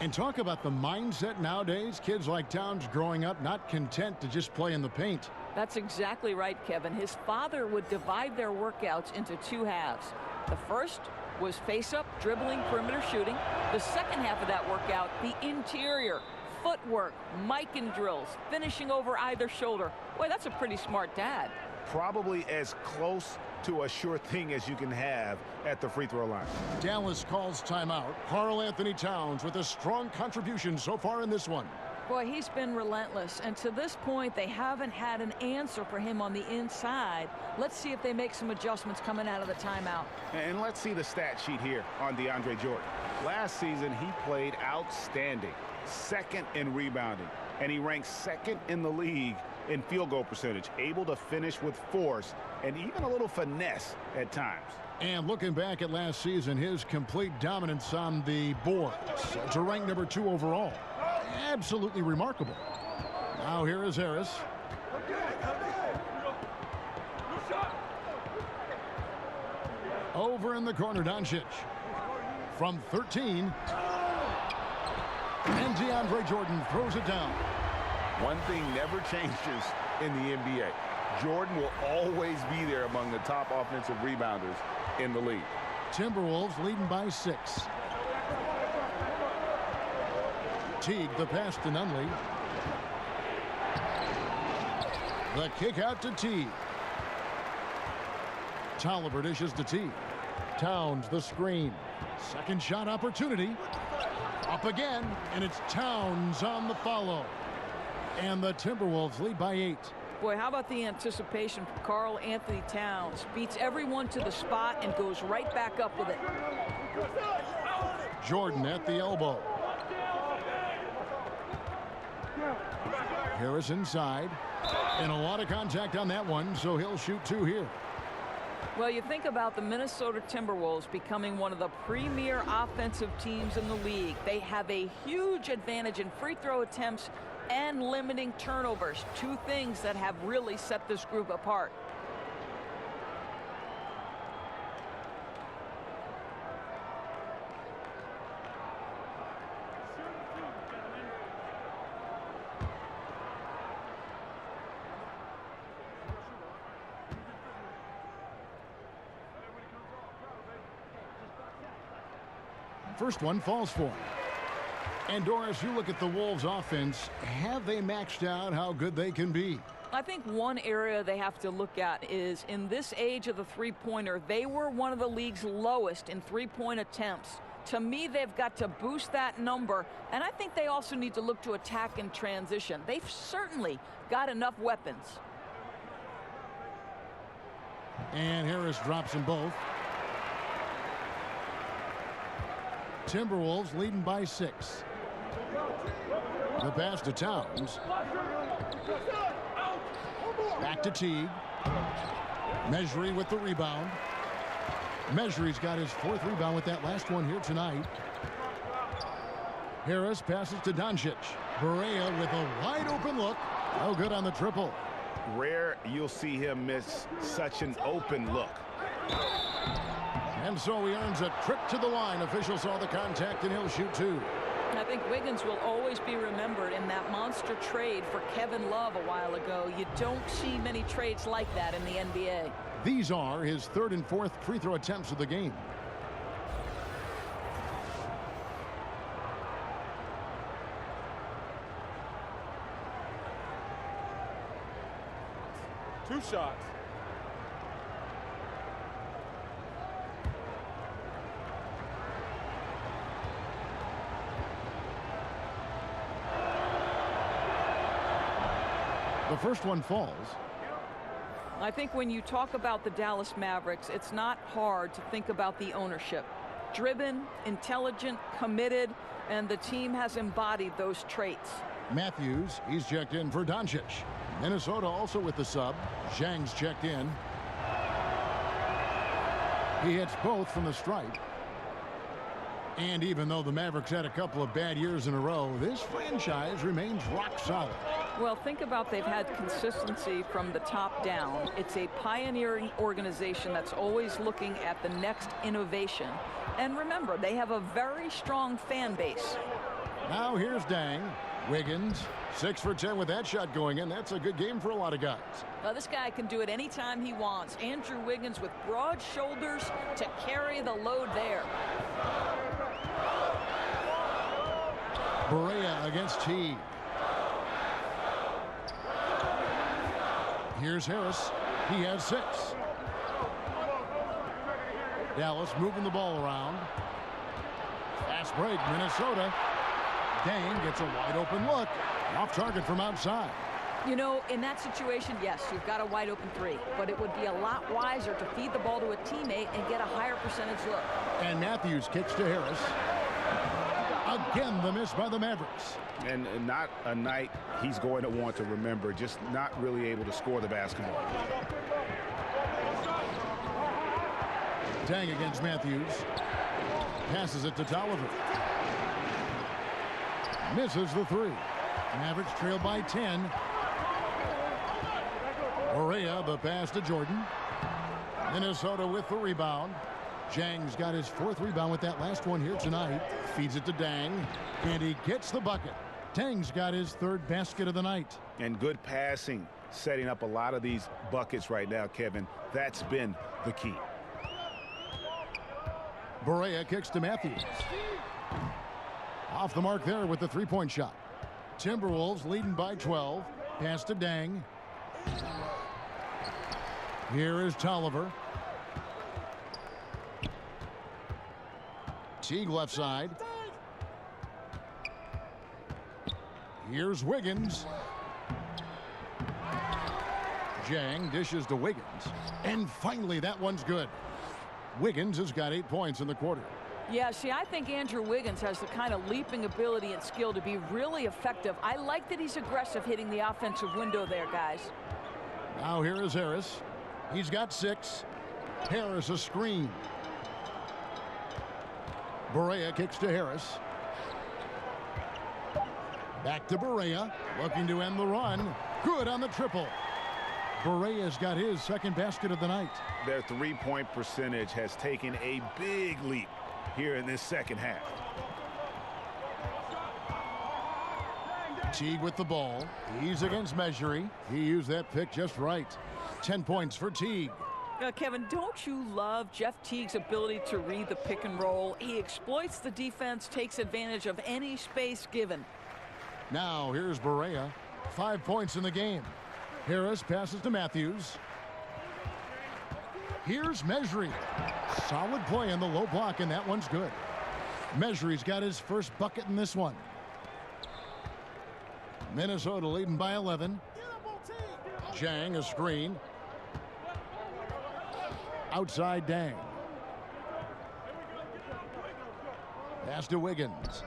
And talk about the mindset nowadays. Kids like Towns growing up not content to just play in the paint. That's exactly right, Kevin. His father would divide their workouts into 2 halves. The first was face-up, dribbling, perimeter shooting. The second half of that workout, the interior, footwork, mic and drills, finishing over either shoulder. Boy, that's a pretty smart dad. Probably as close to a sure thing as you can have at the free throw line. Dallas calls timeout. Karl Anthony Towns with a strong contribution so far in this one. Boy, he's been relentless, and to this point, they haven't had an answer for him on the inside. Let's see if they make some adjustments coming out of the timeout. And let's see the stat sheet here on DeAndre Jordan. Last season, he played outstanding, second in rebounding, and he ranked second in the league in field goal percentage, able to finish with force and even a little finesse at times. And looking back at last season, his complete dominance on the boards to rank number 2 overall. Absolutely remarkable. Now here is Harris. Over in the corner, Doncic. From 13. And DeAndre Jordan throws it down. One thing never changes in the NBA. Jordan will always be there among the top offensive rebounders in the league. Timberwolves leading by 6. Teague, the pass to Nunley. The kick out to Teague. Tolliver dishes to Teague. Towns the screen. Second shot opportunity. Up again, and it's Towns on the follow. And the Timberwolves lead by 8. Boy, how about the anticipation from Karl Anthony Towns? Beats everyone to the spot and goes right back up with it. Jordan at the elbow. Harris inside. And a lot of contact on that one, so he'll shoot 2 here. Well, you think about the Minnesota Timberwolves becoming one of the premier offensive teams in the league. They have a huge advantage in free throw attempts and limiting turnovers. 2 things that have really set this group apart. First one falls for him. And Doris, you look at the Wolves offense. Have they maxed out how good they can be? I think one area they have to look at is in this age of the three-pointer, they were one of the league's lowest in three-point attempts. To me, they've got to boost that number, and I think they also need to look to attack in transition. They've certainly got enough weapons. And Harris drops them both. Timberwolves leading by 6. The pass to Towns. Back to Teague. Mejri with the rebound. Mejri's got his 4th rebound with that last one here tonight. Harris passes to Doncic. Barea with a wide open look. Oh, good on the triple. Rare you'll see him miss such an open look. And so he earns a trip to the line. Officials saw the contact, and he'll shoot 2. I think Wiggins will always be remembered in that monster trade for Kevin Love a while ago. You don't see many trades like that in the NBA. These are his 3rd and 4th free throw attempts of the game. Two shots. The first one falls. I think when you talk about the Dallas Mavericks, it's not hard to think about the ownership. Driven, intelligent, committed, and the team has embodied those traits. Matthews, he's checked in for Doncic. Minnesota also with the sub. Zhang's checked in. He hits both from the stripe. And even though the Mavericks had a couple of bad years in a row, this franchise remains rock solid. Well, think about they've had consistency from the top down. It's a pioneering organization that's always looking at the next innovation. And remember, they have a very strong fan base. Now here's Dang. Wiggins, 6 for 10 with that shot going in. That's a good game for a lot of guys. Well, this guy can do it anytime he wants. Andrew Wiggins with broad shoulders to carry the load there. Barea against Teague. Here's Harris. He has 6. Dallas moving the ball around. Fast break, Minnesota. Dang gets a wide open look. Off target from outside. You know, in that situation, yes, you've got a wide open 3, but it would be a lot wiser to feed the ball to a teammate and get a higher percentage look. And Matthews kicks to Harris. Again, the miss by the Mavericks. And not a night he's going to want to remember, just not really able to score the basketball. Dang against Matthews. Passes it to Tolliver. Misses the 3. Mavericks trail by 10. Barea, the pass to Jordan. Minnesota with the rebound. Zhang's got his 4th rebound with that last one here tonight. Feeds it to Dang, and he gets the bucket. Dang's got his 3rd basket of the night. And good passing, setting up a lot of these buckets right now, Kevin. That's been the key. Barea kicks to Matthews. Off the mark there with the 3-point shot. Timberwolves leading by 12. Pass to Dang. Here is Tolliver. Teague left side. Here's Wiggins. Zhang dishes to Wiggins. And finally, that one's good. Wiggins has got 8 points in the quarter. Yeah, see, I think Andrew Wiggins has the kind of leaping ability and skill to be really effective. I like that he's aggressive hitting the offensive window there, guys. Now here is Harris. He's got 6. Harris a screen. Barea kicks to Harris. Back to Barea, looking to end the run. Good on the triple. Barea's got his 2nd basket of the night. Their 3-point percentage has taken a big leap here in this 2nd half. Teague with the ball. He's against Measury. He used that pick just right. 10 points for Teague. Kevin, don't you love Jeff Teague's ability to read the pick and roll? He exploits the defense, takes advantage of any space given. Now here's Barea. 5 points in the game. Harris passes to Matthews. Here's Measury. Solid play in the low block, and that one's good. Measury's got his 1st bucket in this one. Minnesota leading by 11. Zhang a screen. Outside Dang. Pass to Wiggins.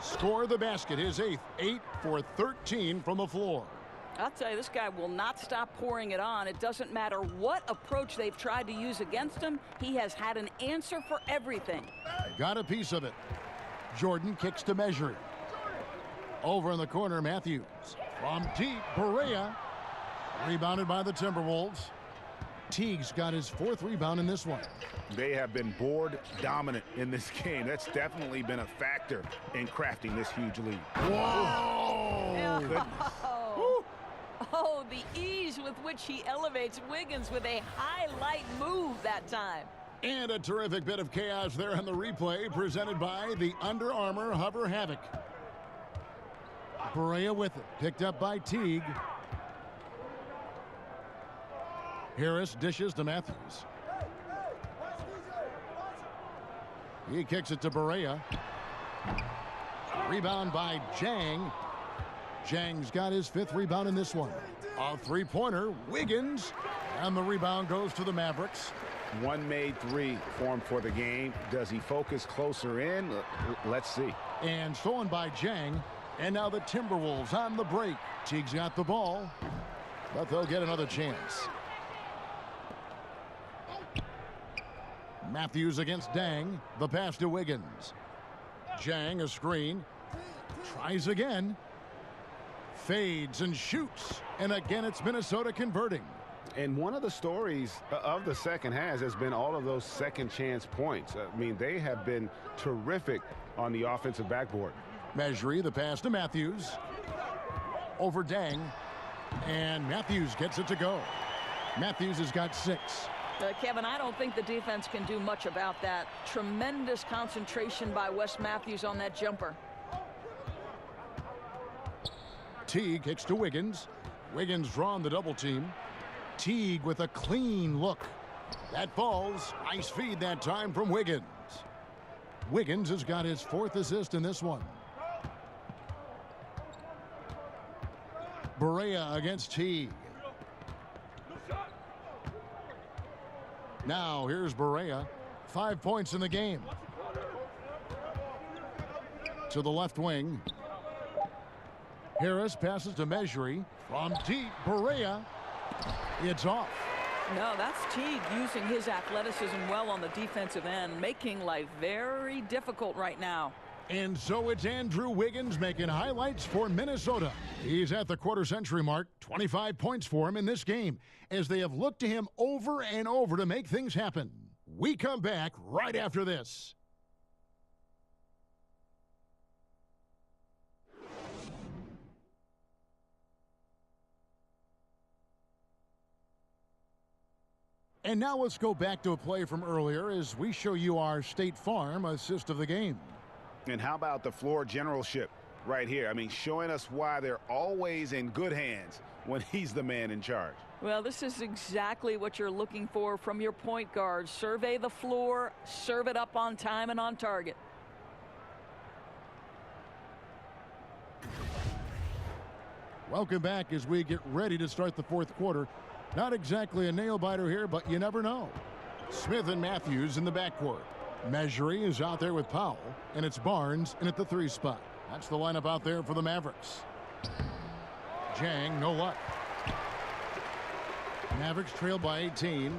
Score the basket, his 8th. 8 for 13 from the floor. I'll tell you, this guy will not stop pouring it on. It doesn't matter what approach they've tried to use against him. He has had an answer for everything. Got a piece of it. Jordan kicks to Measury. Over in the corner, Matthews. From deep, Barea. Rebounded by the Timberwolves. Teague's got his 4th rebound in this one. They have been board dominant in this game. That's definitely been a factor in crafting this huge lead. Whoa! Oh, the ease with which he elevates Wiggins with a highlight move that time. And a terrific bit of chaos there on the replay, presented by the Under Armour Hover Havoc. Barea with it, picked up by Teague. Harris dishes to Matthews. He kicks it to Barea. Rebound by Zhang. Zhang's got his 5th rebound in this one. A 3-pointer, Wiggins. And the rebound goes to the Mavericks. One made 3 for him for the game. Does he focus closer in? Let's see. And stolen by Zhang. And now the Timberwolves on the break. Teague's got the ball, but they'll get another chance. Matthews against Dang. The pass to Wiggins. Zhang a screen. Tries again. Fades and shoots. And again, it's Minnesota converting. And one of the stories of the second half has been all of those second chance points. I mean, they have been terrific on the offensive backboard. Mejri, the pass to Matthews. Over Dang. And Matthews gets it to go. Matthews has got 6. Kevin, I don't think the defense can do much about that. Tremendous concentration by Wes Matthews on that jumper. Teague kicks to Wiggins. Wiggins drawn the double team. Teague with a clean look. That falls. Nice feed that time from Wiggins. Wiggins has got his 4th assist in this one. Barea against Teague. Now here's Barea. 5 points in the game. To the left wing. Harris passes to Mejri. From deep, Barea. It's off. No, that's Teague using his athleticism well on the defensive end, making life very difficult right now. And so it's Andrew Wiggins making highlights for Minnesota. He's at the quarter-century mark. 25 points for him in this game as they have looked to him over and over to make things happen. We come back right after this. And now let's go back to a play from earlier as we show you our State Farm assist of the game. And how about the floor generalship right here? I mean, showing us why they're always in good hands when he's the man in charge. Well, this is exactly what you're looking for from your point guard. Survey the floor, serve it up on time and on target. Welcome back as we get ready to start the 4th quarter. Not exactly a nail-biter here, but you never know. Smith and Matthews in the backcourt. Mejri is out there with Powell, and it's Barnes in at the 3 spot. That's the lineup out there for the Mavericks. Jang, no luck. Mavericks trail by 18.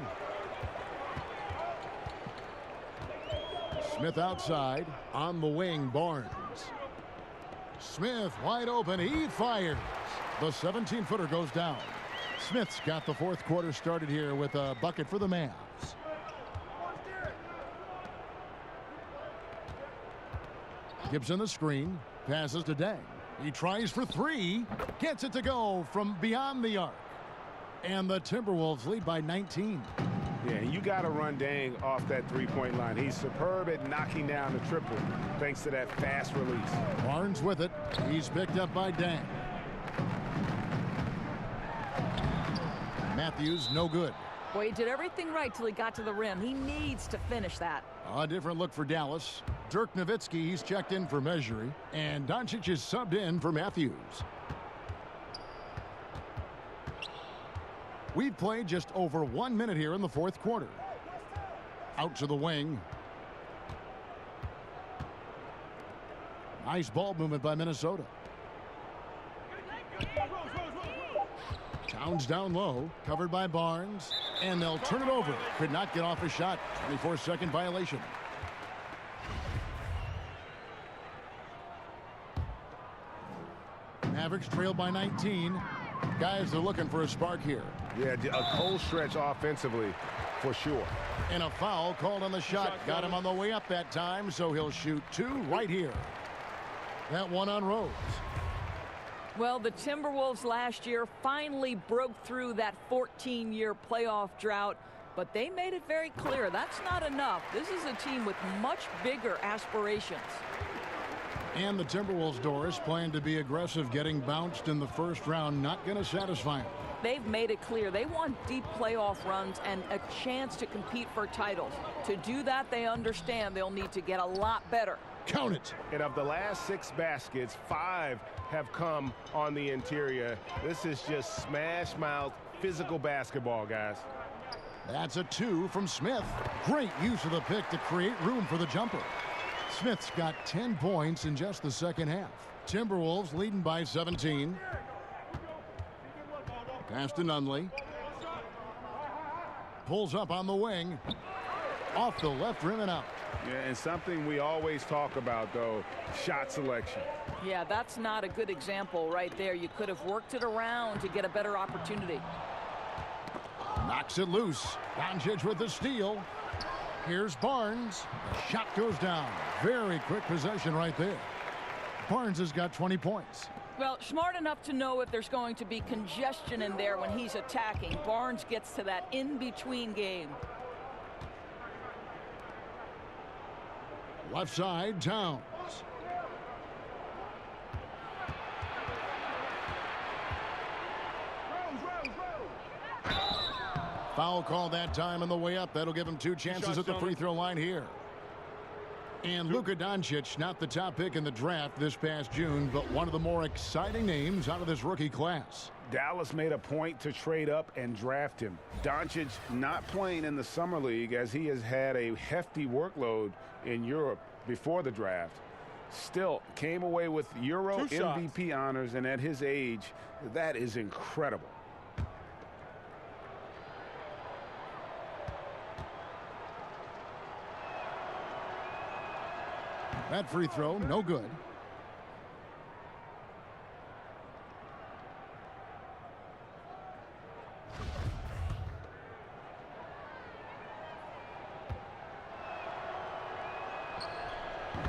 Smith outside. On the wing, Barnes. Smith wide open. He fires. The 17-footer goes down. Smith's got the 4th quarter started here with a bucket for the Mavs. Gibson the screen. Passes to Dang. He tries for 3. Gets it to go from beyond the arc. And the Timberwolves lead by 19. Yeah, you got to run Dang off that 3-point line. He's superb at knocking down the triple thanks to that fast release. Barnes with it. He's picked up by Dang. Matthews, no good. Boy, he did everything right till he got to the rim. He needs to finish that. A different look for Dallas. Dirk Nowitzki, he's checked in for Mejri. And Doncic is subbed in for Matthews. We've played just over 1 minute here in the 4th quarter. Out to the wing. Nice ball movement by Minnesota. Towns down low, covered by Barnes, and they'll turn it over. Could not get off a shot. 24-second violation. Mavericks trail by 19. Guys are looking for a spark here. Yeah, a cold stretch offensively for sure. And a foul called on the shot. Got him on the way up that time, so he'll shoot 2 right here. That one on Rose. Well, the Timberwolves last year finally broke through that 14-year playoff drought, but they made it very clear that's not enough. This is a team with much bigger aspirations. And the Timberwolves, Doris, plan to be aggressive, getting bounced in the 1st round. Not going to satisfy them. They've made it clear they want deep playoff runs and a chance to compete for titles. To do that, they understand they'll need to get a lot better. Count it. And of the last 6 baskets, 5 have come on the interior. This is just smash mouth physical basketball, guys. That's a 2 from Smith. Great use of the pick to create room for the jumper. Smith's got 10 points in just the second half. Timberwolves leading by 17. Pass to Nunley. Pulls up on the wing. Off the left rim and out. Yeah, and something we always talk about, though, shot selection. Yeah, that's not a good example right there. You could have worked it around to get a better opportunity. Knocks it loose. Doncic with the steal. Here's Barnes. The shot goes down. Very quick possession right there. Barnes has got 20 points. Well, smart enough to know if there's going to be congestion in there when he's attacking. Barnes gets to that in-between game. Left side, Towns. Foul call that time on the way up. That'll give him 2 chances at the free throw line here. And Luka Doncic, not the top pick in the draft this past June, but one of the more exciting names out of this rookie class. Dallas made a point to trade up and draft him. Doncic not playing in the summer league as he has had a hefty workload in Europe before the draft. Still came away with Euro MVP honors, and at his age, that is incredible. That free throw, no good.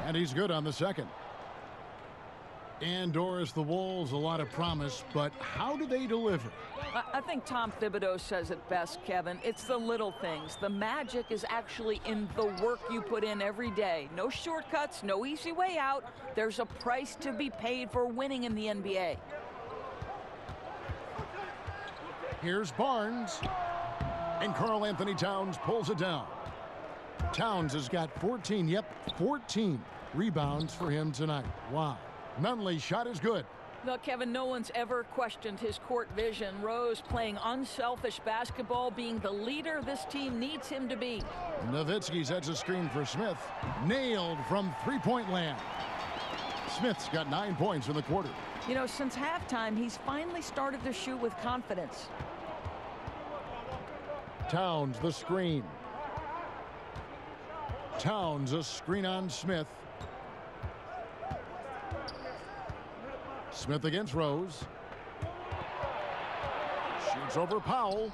And he's good on the second. And Doris, the Wolves, a lot of promise, but how do they deliver? I think Tom Thibodeau says it best, Kevin. It's the little things. The magic is actually in the work you put in every day. No shortcuts, no easy way out. There's a price to be paid for winning in the NBA. Here's Barnes. And Karl Anthony Towns pulls it down. Towns has got 14 rebounds for him tonight. Wow. Nunley's shot is good. Well, Kevin, no one's ever questioned his court vision. Rose playing unselfish basketball, being the leader this team needs him to be. Nowitzki sets a screen for Smith. Nailed from three-point land. Smith's got 9 points in the quarter. You know, since halftime, he's finally started to shoot with confidence. Towns, the screen. Towns, a screen on Smith. Smith against Rose. Shoots over Powell.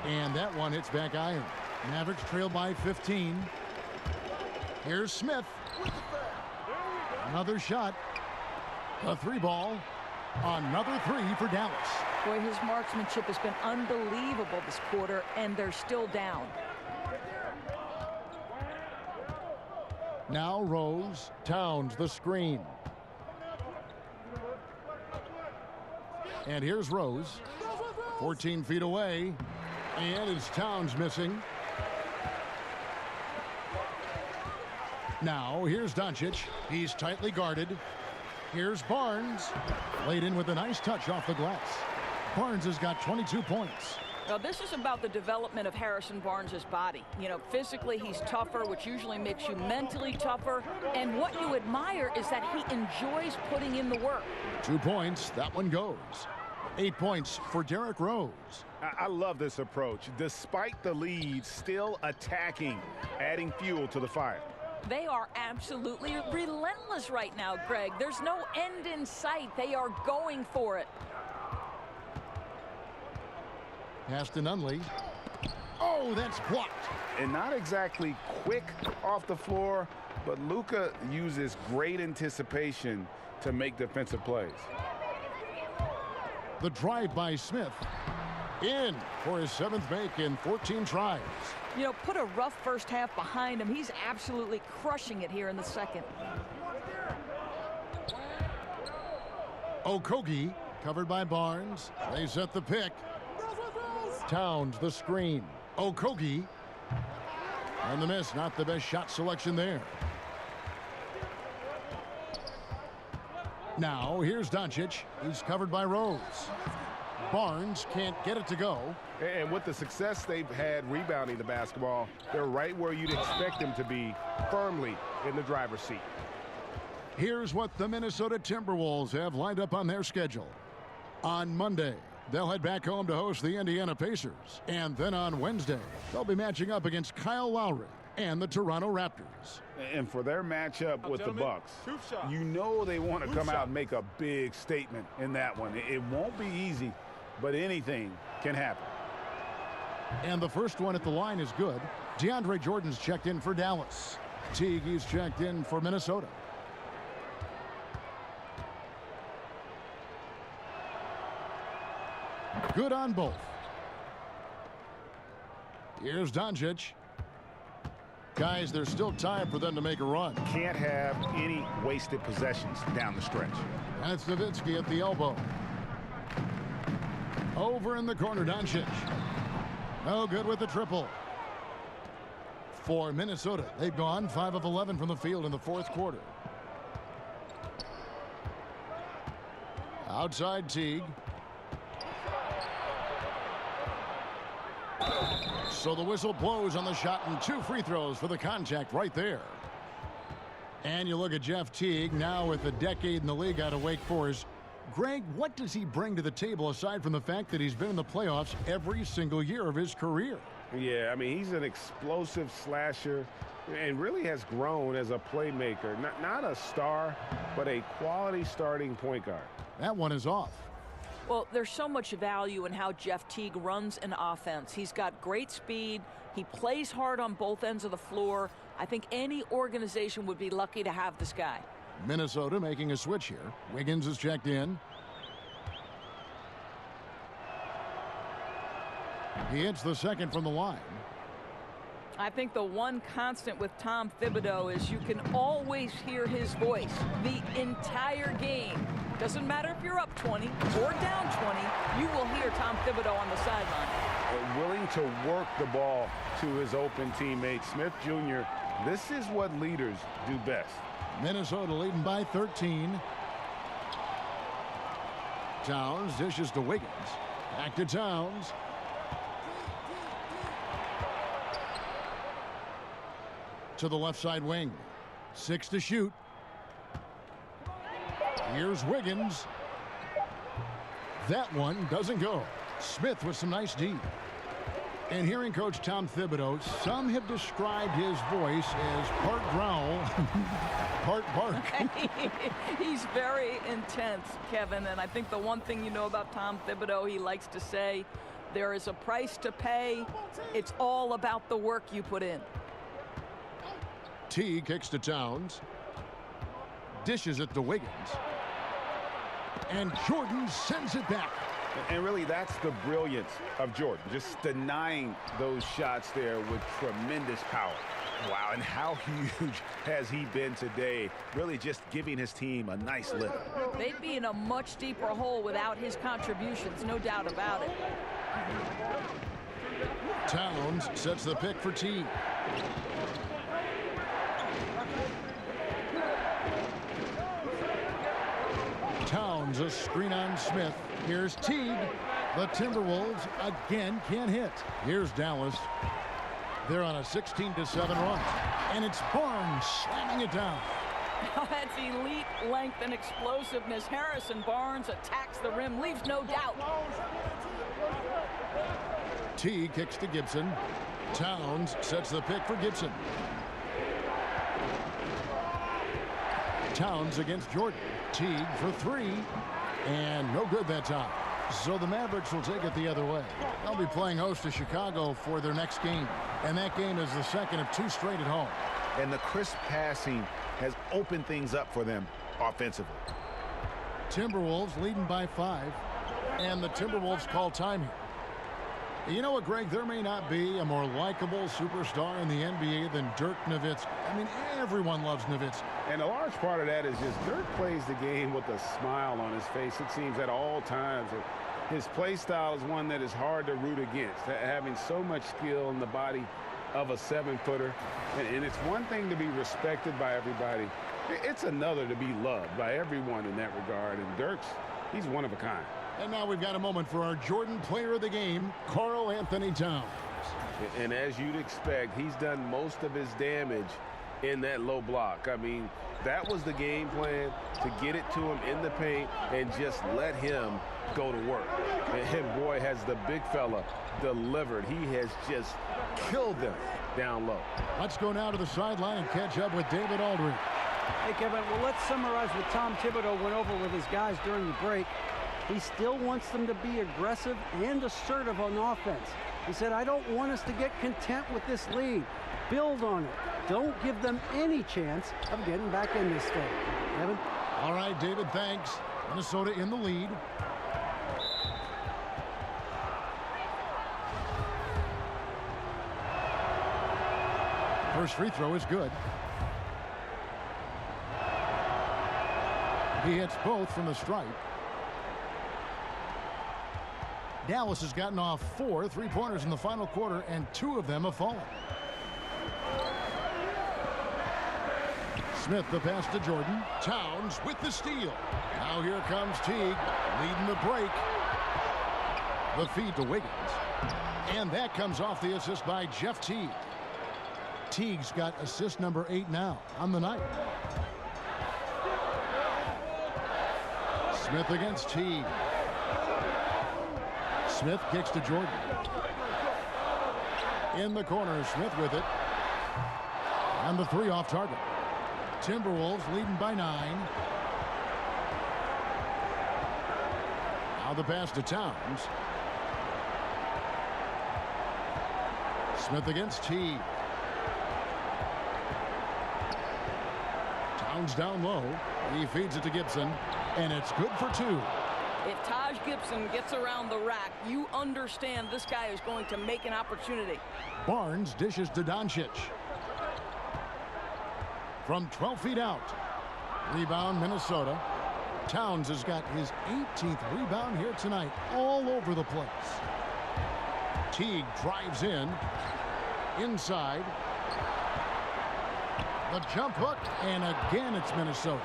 And that one hits back iron. Mavericks trail by 15. Here's Smith. Another shot. A 3-ball. Another 3 for Dallas. Boy, his marksmanship has been unbelievable this quarter, and they're still down. Now Rose. Towns, the screen. And here's Rose. 14 feet away. And it's Towns missing. Now here's Doncic. He's tightly guarded. Here's Barnes. Laid in with a nice touch off the glass. Barnes has got 22 points. Now, this is about the development of Harrison Barnes' body. You know, physically he's tougher, which usually makes you mentally tougher. And what you admire is that he enjoys putting in the work. 2 points. That one goes. 8 points for Derrick Rose. I love this approach. Despite the lead, still attacking, adding fuel to the fire. They are absolutely relentless right now, Greg. There's no end in sight. They are going for it. Pass to Nunley. Oh, that's blocked. And not exactly quick off the floor, but Luka uses great anticipation to make defensive plays. The drive by Smith. In for his 7th make in 14 tries. You know, put a rough first half behind him. He's absolutely crushing it here in the second. Okogie covered by Barnes. They set the pick. Towns, the screen. Okogie. And the miss, not the best shot selection there. Now, here's Doncic. He's covered by Rose. Barnes can't get it to go. And with the success they've had rebounding the basketball, they're right where you'd expect them to be, firmly in the driver's seat. Here's what the Minnesota Timberwolves have lined up on their schedule. On Monday, they'll head back home to host the Indiana Pacers. And then on Wednesday, they'll be matching up against Kyle Lowry and the Toronto Raptors. And for their matchup with the Bucks, you know they want to come out and make a big statement in that one. It won't be easy, but anything can happen. And the first one at the line is good. DeAndre Jordan's checked in for Dallas. Teague, he's checked in for Minnesota. Good on both. Here's Doncic. Guys, there's still time for them to make a run. Can't have any wasted possessions down the stretch. That's Nowitzki at the elbow. Over in the corner, Doncic. No good with the triple. For Minnesota, they've gone 5 of 11 from the field in the fourth quarter. Outside Teague. So the whistle blows on the shot and 2 free throws for the contact right there. And you look at Jeff Teague, now with a decade in the league out of Wake Forest. Greg, what does he bring to the table aside from the fact that he's been in the playoffs every single year of his career? Yeah, I mean, he's an explosive slasher and really has grown as a playmaker. Not a star, but a quality starting point guard. That one is off. Well, there's so much value in how Jeff Teague runs an offense. He's got great speed. He plays hard on both ends of the floor. I think any organization would be lucky to have this guy. Minnesota making a switch here. Wiggins is checked in. He hits the second from the line. I think the one constant with Tom Thibodeau is you can always hear his voice the entire game. Doesn't matter if you're up 20 or down 20, you will hear Tom Thibodeau on the sideline. Willing to work the ball to his open teammate. Smith Jr., this is what leaders do best. Minnesota leading by 13. Towns dishes to Wiggins. Back to Towns. To the left side wing. 6 to shoot. Here's Wiggins. That one doesn't go. Smith with some nice D. And hearing Coach Tom Thibodeau, some have described his voice as part growl, part bark. He's very intense, Kevin, and I think the one thing you know about Tom Thibodeau, he likes to say, there is a price to pay. It's all about the work you put in. T kicks to Towns. Dishes it to Wiggins. And Jordan sends it back. And really, that's the brilliance of Jordan, just denying those shots there with tremendous power. Wow, and how huge has he been today, really just giving his team a nice lift. They'd be in a much deeper hole without his contributions, no doubt about it. Towns sets the pick for T. Towns a screen on Smith. Here's Teague. The Timberwolves again can't hit. Here's Dallas. They're on a 16-7 run. And it's Barnes slamming it down. That's elite length and explosiveness. Harrison Barnes attacks the rim, leaves no doubt. T kicks to Gibson. Towns sets the pick for Gibson. Towns against Jordan. Teague for 3. And no good that time. So the Mavericks will take it the other way. They'll be playing host to Chicago for their next game. And that game is the second of 2 straight at home. And the crisp passing has opened things up for them offensively. Timberwolves leading by 5. And the Timberwolves call time here. You know what, Greg? There may not be a more likable superstar in the NBA than Dirk Nowitzki. I mean, everyone loves Nowitzki. And a large part of that is just Dirk plays the game with a smile on his face, it seems, at all times. His play style is one that is hard to root against, having so much skill in the body of a 7-footer. And it's one thing to be respected by everybody. It's another to be loved by everyone in that regard. And Dirk's, he's one of a kind. And now we've got a moment for our Jordan player of the game, Karl Anthony Towns. And as you'd expect, he's done most of his damage in that low block. I mean, that was the game plan, to get it to him in the paint and just let him go to work. And boy, has the big fella delivered. He has just killed them down low. Let's go now to the sideline and catch up with David Aldridge. Hey, Kevin, well, let's summarize what Tom Thibodeau went over with his guys during the break. He still wants them to be aggressive and assertive on offense. He said, I don't want us to get content with this lead. Build on it. Don't give them any chance of getting back in this game. Kevin? All right, David, thanks. Minnesota in the lead. First free throw is good. He hits both from the stripe. Dallas has gotten off 4 3-pointers in the final quarter, and 2 of them have fallen. Smith the pass to Jordan. Towns with the steal. Now here comes Teague leading the break. The feed to Wiggins. And that comes off the assist by Jeff Teague. Teague's got assist number 8 now on the night. Smith against Teague. Smith kicks to Jordan. In the corner, Smith with it. And the 3 off target. Timberwolves leading by 9. Now the pass to Towns. Smith against Teague. Towns down low. He feeds it to Gibson. And it's good for 2. If Taj Gibson gets around the rack, you understand this guy is going to make an opportunity. Barnes dishes to Doncic. From 12 feet out. Rebound Minnesota. Towns has got his 18th rebound here tonight. All over the place. Teague drives in. Inside. The jump hook. And again it's Minnesota.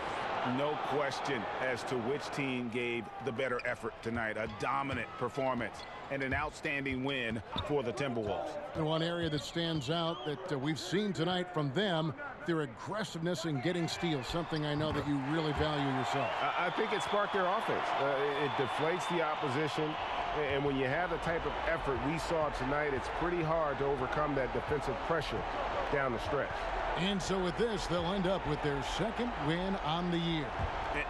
No question as to which team gave the better effort tonight. A dominant performance and an outstanding win for the Timberwolves. And one area that stands out that we've seen tonight from them, their aggressiveness in getting steals, something I know that you really value yourself. I think it sparked their offense. It deflates the opposition. And when you have the type of effort we saw tonight, it's pretty hard to overcome that defensive pressure down the stretch. And so with this, they'll end up with their 2nd win on the year.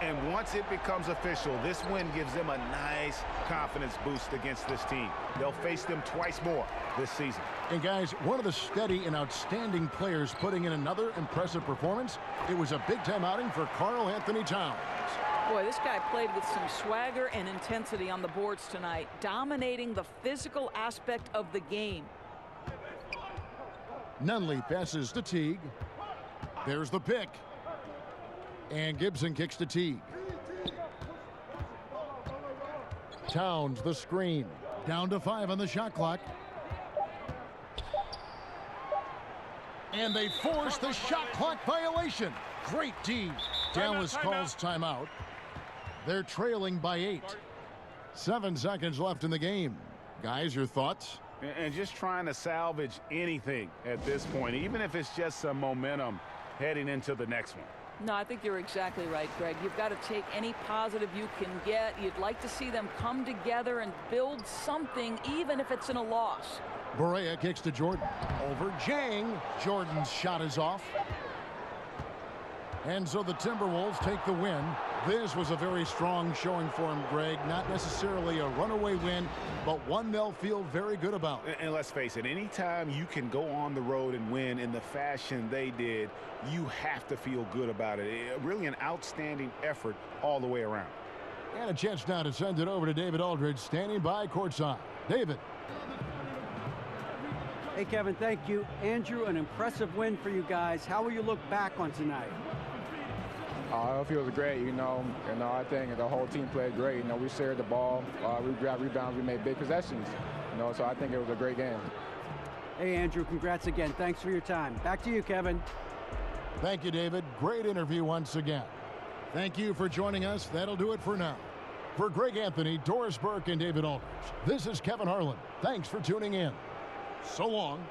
And once it becomes official, this win gives them a nice confidence boost against this team. They'll face them twice more this season. And guys, one of the steady and outstanding players putting in another impressive performance. It was a big-time outing for Karl Anthony Towns. Boy, this guy played with some swagger and intensity on the boards tonight, dominating the physical aspect of the game. Nunley passes to Teague. There's the pick. And Gibson kicks to Teague. Towns the screen. Down to 5 on the shot clock. And they force the shot clock violation. Great D. Dallas calls timeout. They're trailing by 8. 7 seconds left in the game. Guys, your thoughts? And just trying to salvage anything at this point, even if it's just some momentum heading into the next one. No, I think you're exactly right, Greg. You've got to take any positive you can get. You'd like to see them come together and build something, even if it's in a loss. Barea kicks to Jordan. Over Jang. Jordan's shot is off. And so the Timberwolves take the win. This was a very strong showing for him, Greg. Not necessarily a runaway win, but one they'll feel very good about. And let's face it, anytime you can go on the road and win in the fashion they did, you have to feel good about it. Really an outstanding effort all the way around. And a chance now to send it over to David Aldridge, standing by courtside. David. Hey, Kevin, thank you. Andrew, an impressive win for you guys. How will you look back on tonight? It feels great, I think the whole team played great. We shared the ball, we grabbed rebounds, we made big possessions, so I think it was a great game. Hey, Andrew, congrats again. Thanks for your time. Back to you, Kevin. Thank you, David. Great interview once again. Thank you for joining us. That'll do it for now. For Greg Anthony, Doris Burke, and David Aldridge, this is Kevin Harlan. Thanks for tuning in. So long.